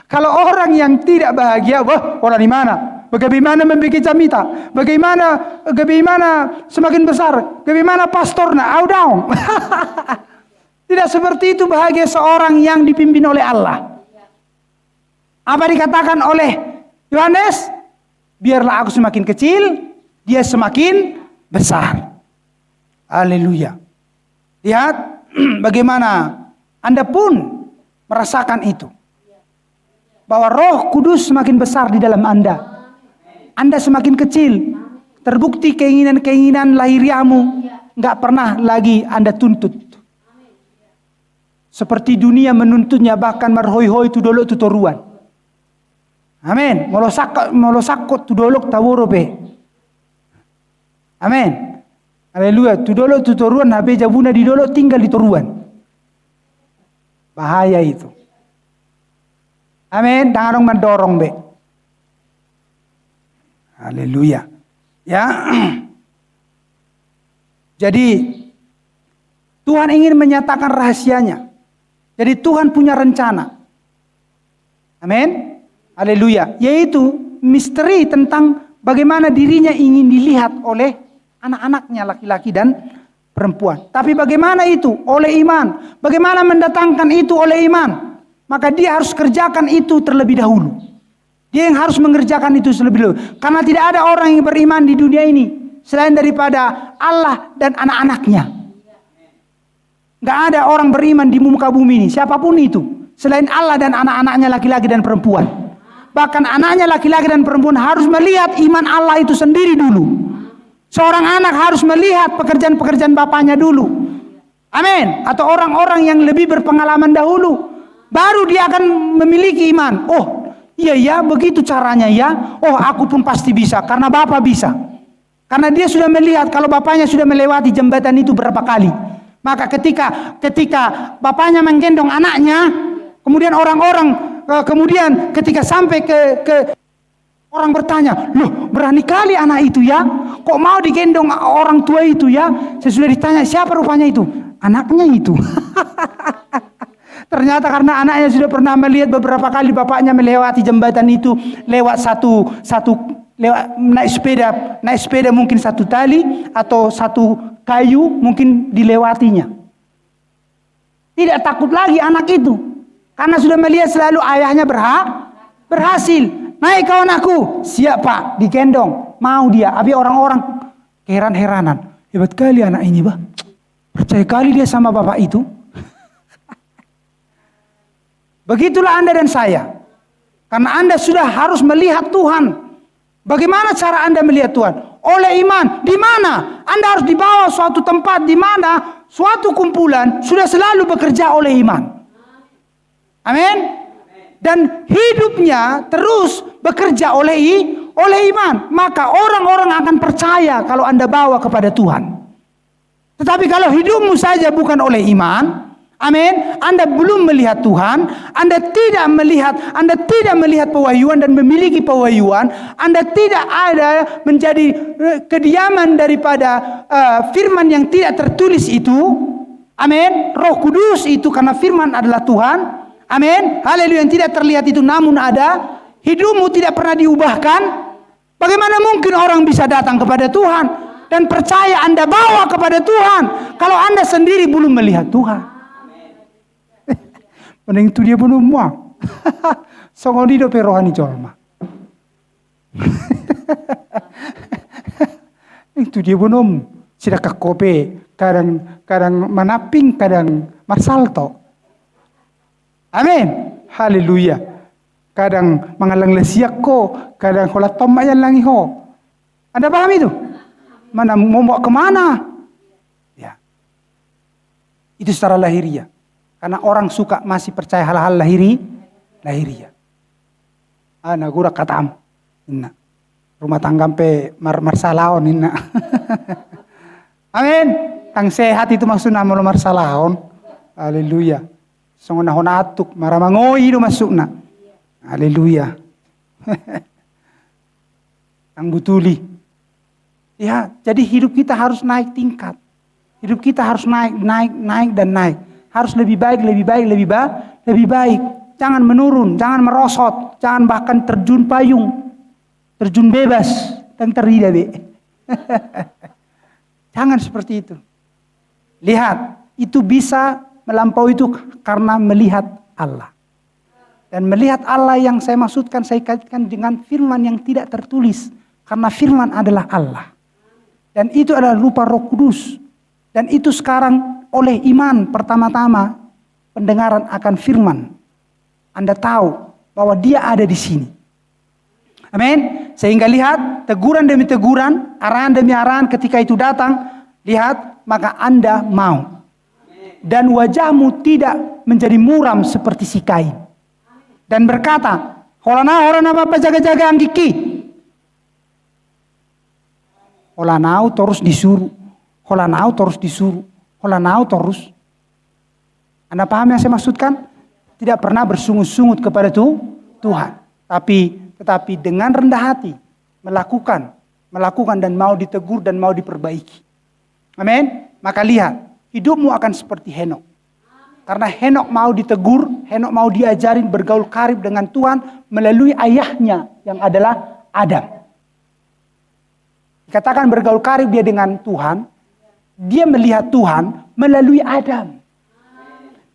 Kalau orang yang tidak bahagia, wah, orang di mana? Bagaimana membuat camita? Bagaimana semakin besar? Bagaimana pastornya? Down. Tidak seperti itu bahagia seorang yang dipimpin oleh Allah. Apa dikatakan oleh Yohanes? Biarlah aku semakin kecil, dia semakin besar. Haleluya. Lihat bagaimana Anda pun merasakan itu. Bahwa Roh Kudus semakin besar di dalam Anda. Anda semakin kecil. Terbukti keinginan-keinginan lahiriahmu nggak pernah lagi Anda tuntut. Seperti dunia menuntutnya, bahkan marhoi-hoi tu dolok tu toruan. Amin. Molosakot tu dolok taworobe. Amin. Haleluya. Tu dolok tu toruan habe jabuna di dolok tinggal di toruan. Bahaya itu. Amin. Dangarong mendorong be. Haleluya. Ya. Jadi Tuhan ingin menyatakan rahasianya. Jadi Tuhan punya rencana. Amin. Haleluya. Yaitu misteri tentang bagaimana dirinya ingin dilihat oleh anak-anaknya laki-laki dan perempuan. Tapi bagaimana itu? Oleh iman. Bagaimana mendatangkan itu oleh iman? Maka dia harus kerjakan itu terlebih dahulu. Dia yang harus mengerjakan itu terlebih dahulu. Karena tidak ada orang yang beriman di dunia ini selain daripada Allah dan anak-anaknya. Gak ada orang beriman di muka bumi ini, siapapun itu, selain Allah dan anak-anaknya laki-laki dan perempuan. Bahkan anaknya laki-laki dan perempuan harus melihat iman Allah itu sendiri dulu. Seorang anak harus melihat pekerjaan-pekerjaan bapaknya dulu. Amin. Atau orang-orang yang lebih berpengalaman dahulu. Baru dia akan memiliki iman. Oh, iya ya, begitu caranya ya. Oh, aku pun pasti bisa karena bapak bisa. Karena dia sudah melihat kalau bapaknya sudah melewati jembatan itu berapa kali. Maka ketika bapaknya menggendong anaknya, kemudian orang-orang ketika sampai ke orang bertanya, loh berani kali anak itu ya, kok mau digendong orang tua itu ya? Saya sudah ditanya siapa rupanya itu, anaknya itu. Ternyata karena anaknya sudah pernah melihat beberapa kali bapaknya melewati jembatan itu lewat naik sepeda mungkin satu tali atau satu kayu mungkin dilewatinya. Tidak takut lagi anak itu Karena sudah melihat selalu ayahnya berhasil. Naik kawan aku, siap Pak, digendong. Mau dia, tapi orang-orang heran-heranan. Hebat kali anak ini, Bah. Percaya kali dia sama bapak itu. Begitulah Anda dan saya. Karena Anda sudah harus melihat Tuhan. Bagaimana cara Anda melihat Tuhan? Oleh iman. Di mana? Anda harus dibawa suatu tempat di mana suatu kumpulan sudah selalu bekerja oleh iman. Amin. Dan hidupnya terus bekerja oleh iman. Maka orang-orang akan percaya kalau Anda bawa kepada Tuhan. Tetapi kalau hidupmu saja bukan oleh iman, amin, Anda belum melihat Tuhan, Anda tidak melihat pewahyuan dan memiliki pewahyuan, Anda tidak ada menjadi kediaman daripada firman yang tidak tertulis itu, amin, Roh Kudus itu karena firman adalah Tuhan, amin, haleluya, yang tidak terlihat itu namun ada, hidupmu tidak pernah diubahkan, bagaimana mungkin orang bisa datang kepada Tuhan dan percaya Anda bawa kepada Tuhan kalau Anda sendiri belum melihat Tuhan? Mending itu dia belum mau. Songol hidup rohani colma. Itu dia belum. Sidak kope, kadang manaping, kadang marsalto. Amin. Haleluya. Kadang mangalang lesiak ko, kadang holat tomayan langi ho. Anda paham itu? Mana mau kemana? Ya. Itu secara lahiriah. Karena orang suka masih percaya hal-hal lahiriah. Nagura katam. Inna. Rumah tangga pe marsalaon inna. Amin. Ang sehat itu maksudnya mau marsalaon. Haleluya. Songona honatuk maramangoi do masukna. Haleluya. Ang butuli. Ya, jadi hidup kita harus naik tingkat. Hidup kita harus naik dan naik. Harus lebih baik. Jangan menurun, jangan merosot, jangan bahkan terjun payung. Terjun bebas dan teridah be. Jangan seperti itu. Lihat, itu bisa melampaui itu karena melihat Allah. Dan melihat Allah yang saya maksudkan, saya kaitkan dengan firman yang tidak tertulis. Karena firman adalah Allah. Dan itu adalah rupa Roh Kudus. Dan itu sekarang oleh iman pertama-tama pendengaran akan firman. Anda tahu bahwa dia ada di sini. Amin. Sehingga lihat teguran demi teguran, arahan demi arahan ketika itu datang. Lihat maka Anda mau. Dan wajahmu tidak menjadi muram seperti si Kain. Dan berkata, Holana apa jaga-jaga anggiki. Holanau terus disuruh. Holanau terus. Anda paham yang saya maksudkan? Tidak pernah bersungut-sungut kepada Tuhan. Tetapi dengan rendah hati melakukan dan mau ditegur dan mau diperbaiki. Amin. Maka lihat, hidupmu akan seperti Henok. Karena Henok mau ditegur, Henok mau diajarin bergaul karib dengan Tuhan melalui ayahnya yang adalah Adam. Dikatakan bergaul karib dia dengan Tuhan, dia melihat Tuhan melalui Adam.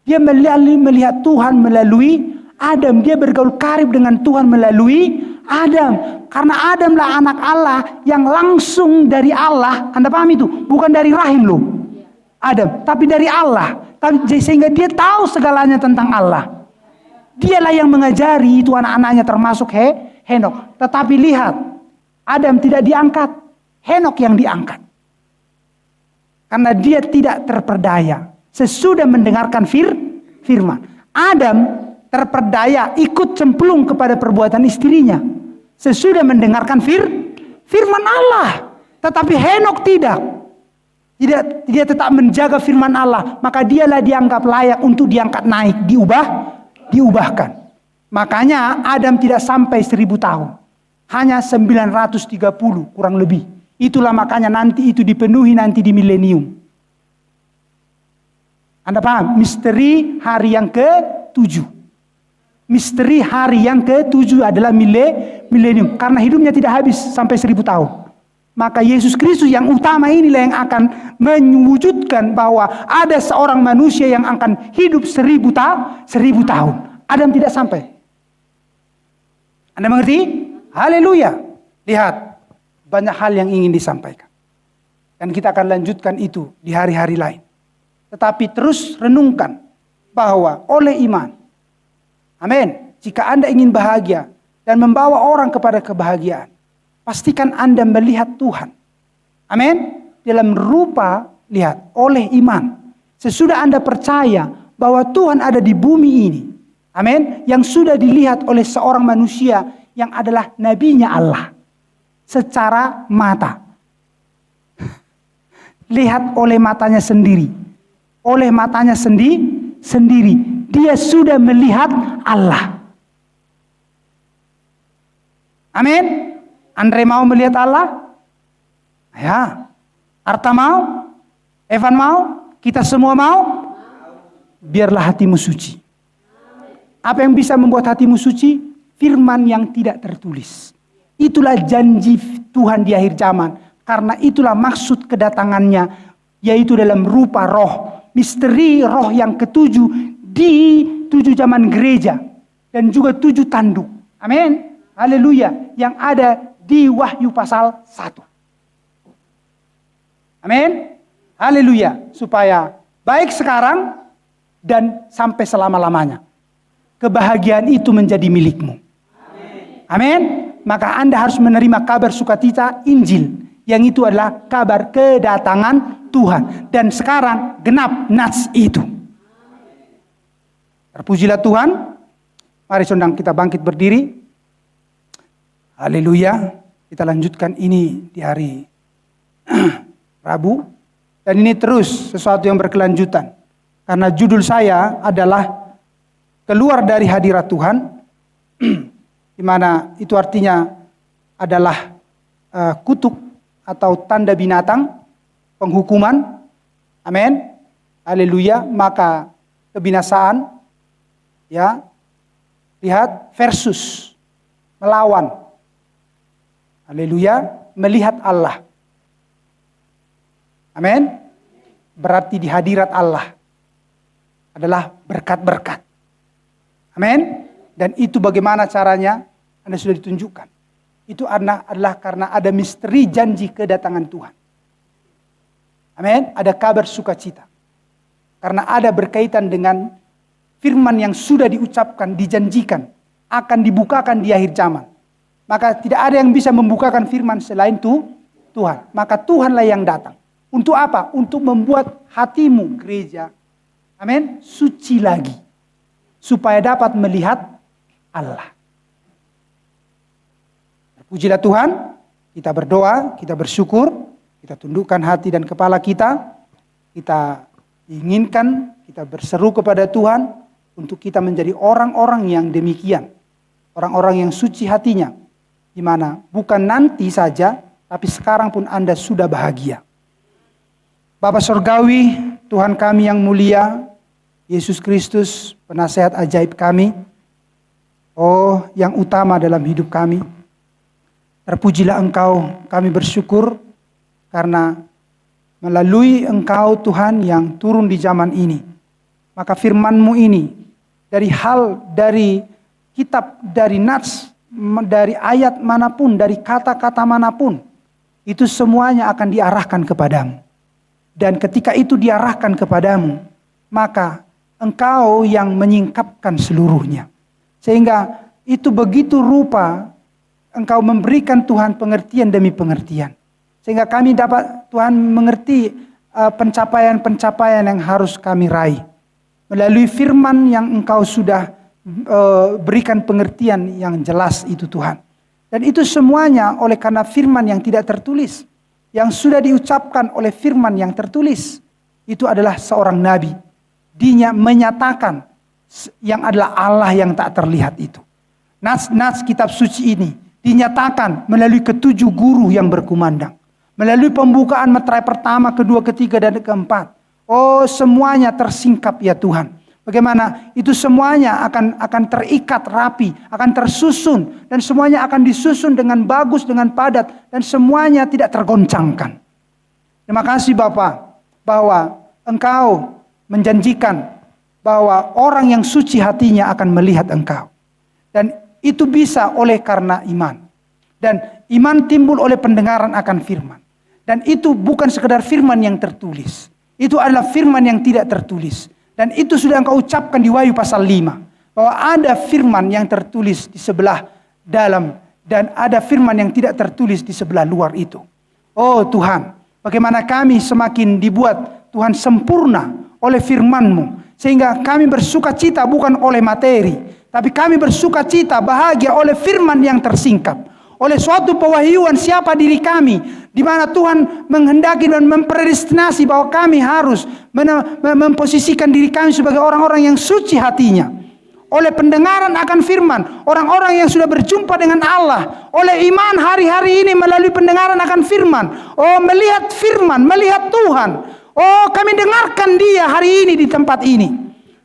Dia melihat Tuhan melalui Adam. Dia bergaul karib dengan Tuhan melalui Adam. Karena Adamlah anak Allah yang langsung dari Allah. Anda paham itu? Bukan dari rahim loh. Adam, tapi dari Allah. Sehingga dia tahu segalanya tentang Allah. Dialah yang mengajari itu anak-anaknya termasuk Henok. Tetapi lihat, Adam tidak diangkat. Henok yang diangkat. Karena dia tidak terperdaya. Sesudah mendengarkan firman. Adam terperdaya ikut cemplung kepada perbuatan istrinya. Sesudah mendengarkan firman Allah. Tetapi Henok tidak. Dia tetap menjaga firman Allah. Maka dialah dianggap layak untuk diangkat naik. Diubahkan. Makanya Adam tidak sampai 1000 tahun. Hanya 930 kurang lebih. Itulah makanya nanti itu dipenuhi nanti di milenium. Anda paham? Misteri hari yang ke-7. Misteri hari yang ke-7 adalah milenium. Karena hidupnya tidak habis sampai 1000 tahun. Maka Yesus Kristus yang utama inilah yang akan mewujudkan bahwa ada seorang manusia yang akan hidup 1000 tahun. Adam tidak sampai. Anda mengerti? Haleluya. Lihat, banyak hal yang ingin disampaikan. Dan kita akan lanjutkan itu di hari-hari lain. Tetapi terus renungkan bahwa oleh iman, amin, jika Anda ingin bahagia dan membawa orang kepada kebahagiaan, pastikan Anda melihat Tuhan. Amin. Dalam rupa, lihat, oleh iman. Sesudah Anda percaya bahwa Tuhan ada di bumi ini. Amin. Yang sudah dilihat oleh seorang manusia yang adalah nabinya Allah. Secara mata. Lihat oleh matanya sendiri. Oleh matanya sendiri. Dia sudah melihat Allah. Amin. Andre mau melihat Allah? Ya. Arta mau? Evan mau? Kita semua mau? Biarlah hatimu suci. Apa yang bisa membuat hatimu suci? Firman yang tidak tertulis. Itulah janji Tuhan di akhir zaman. Karena itulah maksud kedatangannya. Yaitu dalam rupa roh. Misteri roh yang ketujuh di 7 zaman gereja. Dan juga 7 tanduk. Amin. Haleluya. Yang ada di Wahyu pasal 1. Amin. Haleluya. Supaya baik sekarang dan sampai selama-lamanya. Kebahagiaan itu menjadi milikmu. Amin. Maka Anda harus menerima kabar sukacita Injil. Yang itu adalah kabar kedatangan Tuhan. Dan sekarang genap nats itu. Terpujilah Tuhan. Mari saudara kita bangkit berdiri. Haleluya. Kita lanjutkan ini di hari Rabu. Dan ini terus sesuatu yang berkelanjutan. Karena judul saya adalah keluar dari hadirat Tuhan. Di mana itu artinya adalah kutuk atau tanda binatang. Penghukuman. Amin. Haleluya. Maka kebinasaan. Ya. Lihat versus. Melawan. Haleluya. Melihat Allah. Amin. Berarti di hadirat Allah adalah berkat-berkat. Amin. Dan itu bagaimana caranya? Anda sudah ditunjukkan. Itu adalah karena ada misteri janji kedatangan Tuhan. Amin. Ada kabar sukacita. Karena ada berkaitan dengan firman yang sudah diucapkan, dijanjikan, akan dibukakan di akhir zaman. Maka tidak ada yang bisa membukakan firman selain Tuhan. Maka Tuhanlah yang datang. Untuk apa? Untuk membuat hatimu gereja, amin, suci lagi. Supaya dapat melihat Allah. Pujilah Tuhan, kita berdoa, kita bersyukur, kita tundukkan hati dan kepala kita. Kita inginkan, kita berseru kepada Tuhan untuk kita menjadi orang-orang yang demikian. Orang-orang yang suci hatinya. Di mana bukan nanti saja, tapi sekarang pun Anda sudah bahagia. Bapa Surgawi, Tuhan kami yang mulia, Yesus Kristus, penasehat ajaib kami. Oh, yang utama dalam hidup kami. Terpujilah Engkau, kami bersyukur karena melalui Engkau Tuhan yang turun di zaman ini. Maka firman-Mu ini, dari kitab, dari nats, dari ayat manapun, dari kata-kata manapun, itu semuanya akan diarahkan kepadamu. Dan ketika itu diarahkan kepadamu, maka Engkau yang menyingkapkan seluruhnya. Sehingga itu begitu rupa Engkau memberikan Tuhan pengertian demi pengertian. Sehingga kami dapat Tuhan mengerti pencapaian-pencapaian yang harus kami raih. Melalui firman yang Engkau sudah berikan pengertian yang jelas itu Tuhan. Dan itu semuanya oleh karena firman yang tidak tertulis. Yang sudah diucapkan oleh firman yang tertulis. Itu adalah seorang nabi. Dia menyatakan yang adalah Allah yang tak terlihat itu. Nats kitab suci ini dinyatakan melalui ketujuh guru yang berkumandang. Melalui pembukaan meterai pertama, kedua, ketiga, dan keempat. Oh, semuanya tersingkap ya Tuhan. Bagaimana itu semuanya akan terikat rapi, akan tersusun, dan semuanya akan disusun dengan bagus, dengan padat, dan semuanya tidak tergoncangkan. Terima kasih Bapa bahwa Engkau menjanjikan bahwa orang yang suci hatinya akan melihat Engkau. Dan itu bisa oleh karena iman. Dan iman timbul oleh pendengaran akan firman. Dan itu bukan sekedar firman yang tertulis. Itu adalah firman yang tidak tertulis. Dan itu sudah engkau ucapkan di Wahyu pasal 5. Bahwa ada firman yang tertulis di sebelah dalam. Dan ada firman yang tidak tertulis di sebelah luar itu. Oh Tuhan, bagaimana kami semakin dibuat Tuhan sempurna oleh firman-Mu. Sehingga kami bersuka cita bukan oleh materi. Tapi kami bersuka cita bahagia oleh firman yang tersingkap. Oleh suatu pewahyuan siapa diri kami. Di mana Tuhan menghendaki dan mempredestinasi bahwa kami harus memposisikan diri kami sebagai orang-orang yang suci hatinya. Oleh pendengaran akan firman. Orang-orang yang sudah berjumpa dengan Allah. Oleh iman hari-hari ini melalui pendengaran akan firman. Oh, melihat firman, melihat Tuhan. Oh, kami dengarkan Dia hari ini di tempat ini.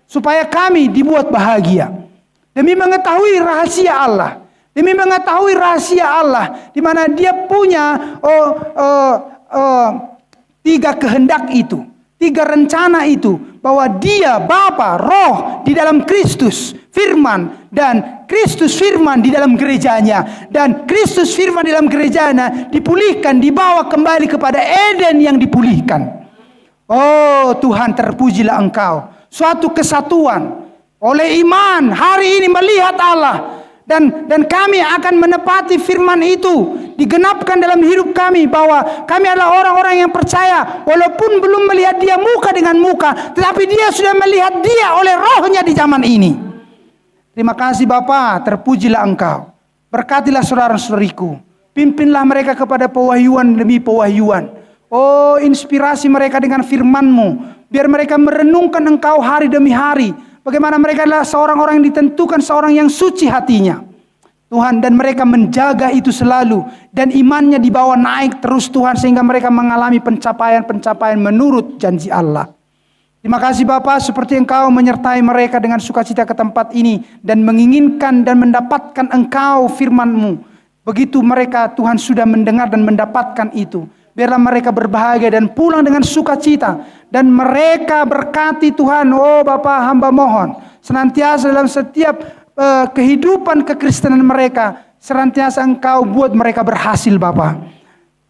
Supaya kami dibuat bahagia. Demi mengetahui rahasia Allah. Demi mengetahui rahasia Allah. Di mana Dia punya tiga kehendak itu. Tiga rencana itu. Bahwa Dia Bapa, Roh di dalam Kristus. Firman. Dan Kristus firman di dalam gerejanya. Dan Kristus firman di dalam gerejanya dipulihkan. Dibawa kembali kepada Eden yang dipulihkan. Oh Tuhan, terpujilah Engkau. Suatu kesatuan. Oleh iman hari ini melihat Allah. Dan kami akan menepati firman itu. Digenapkan dalam hidup kami. Bahwa kami adalah orang-orang yang percaya. Walaupun belum melihat Dia muka dengan muka. Tetapi Dia sudah melihat Dia oleh Rohnya di zaman ini. Terima kasih Bapa, terpujilah Engkau. Berkatilah saudara-saudariku. Pimpinlah mereka kepada pewahyuan demi pewahyuan. Oh, inspirasi mereka dengan firman-Mu. Biar mereka merenungkan Engkau hari demi hari. Bagaimana mereka adalah seorang-orang yang ditentukan, seorang yang suci hatinya. Tuhan, dan mereka menjaga itu selalu. Dan imannya dibawa naik terus Tuhan. Sehingga mereka mengalami pencapaian-pencapaian menurut janji Allah. Terima kasih Bapa, seperti Engkau menyertai mereka dengan sukacita ke tempat ini. Dan menginginkan dan mendapatkan Engkau firman-Mu. Begitu mereka Tuhan sudah mendengar dan mendapatkan itu. Biarlah mereka berbahagia dan pulang dengan sukacita. Dan mereka berkati Tuhan. Oh Bapa, hamba mohon. Senantiasa dalam setiap kehidupan kekristenan mereka. Senantiasa Engkau buat mereka berhasil Bapa.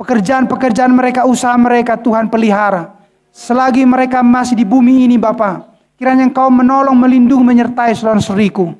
Pekerjaan-pekerjaan mereka, usaha mereka Tuhan pelihara. Selagi mereka masih di bumi ini Bapa. Kiranya Engkau menolong, melindungi, menyertai saudara-saudariku.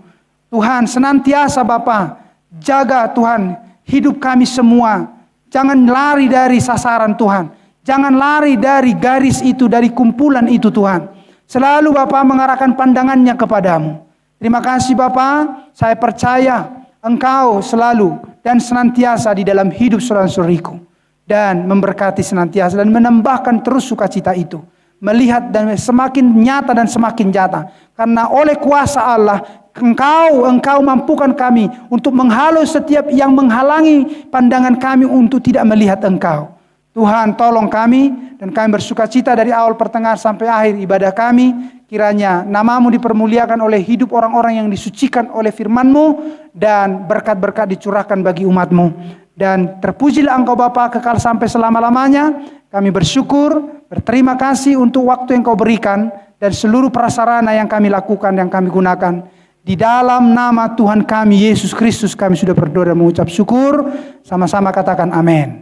Tuhan senantiasa Bapa. Jaga Tuhan hidup kami semua. Jangan lari dari sasaran Tuhan. Jangan lari dari garis itu, dari kumpulan itu Tuhan. Selalu Bapa mengarahkan pandangannya kepadamu. Terima kasih Bapa. Saya percaya Engkau selalu dan senantiasa di dalam hidup saudara-saudariku. Dan memberkati senantiasa dan menambahkan terus sukacita itu. Melihat dan semakin nyata dan semakin nyata. Karena oleh kuasa Allah Engkau mampukan kami untuk menghalau setiap yang menghalangi pandangan kami untuk tidak melihat Engkau. Tuhan tolong kami dan kami bersukacita dari awal pertengahan sampai akhir ibadah kami. Kiranya nama-Mu dipermuliakan oleh hidup orang-orang yang disucikan oleh firman-Mu. Dan berkat-berkat dicurahkan bagi umat-Mu. Dan terpujilah Engkau Bapa kekal sampai selama-lamanya. Kami bersyukur, berterima kasih untuk waktu yang Kau berikan. Dan seluruh prasarana yang kami lakukan, yang kami gunakan. Di dalam nama Tuhan kami Yesus Kristus kami sudah berdoa dan mengucap syukur. Sama-sama katakan amin.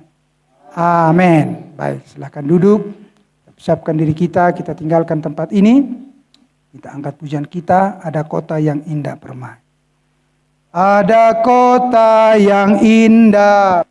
Amin. Baik, silakan duduk. Siapkan diri kita tinggalkan tempat ini. Kita angkat pujian kita, ada kota yang indah permai. Ada kota yang indah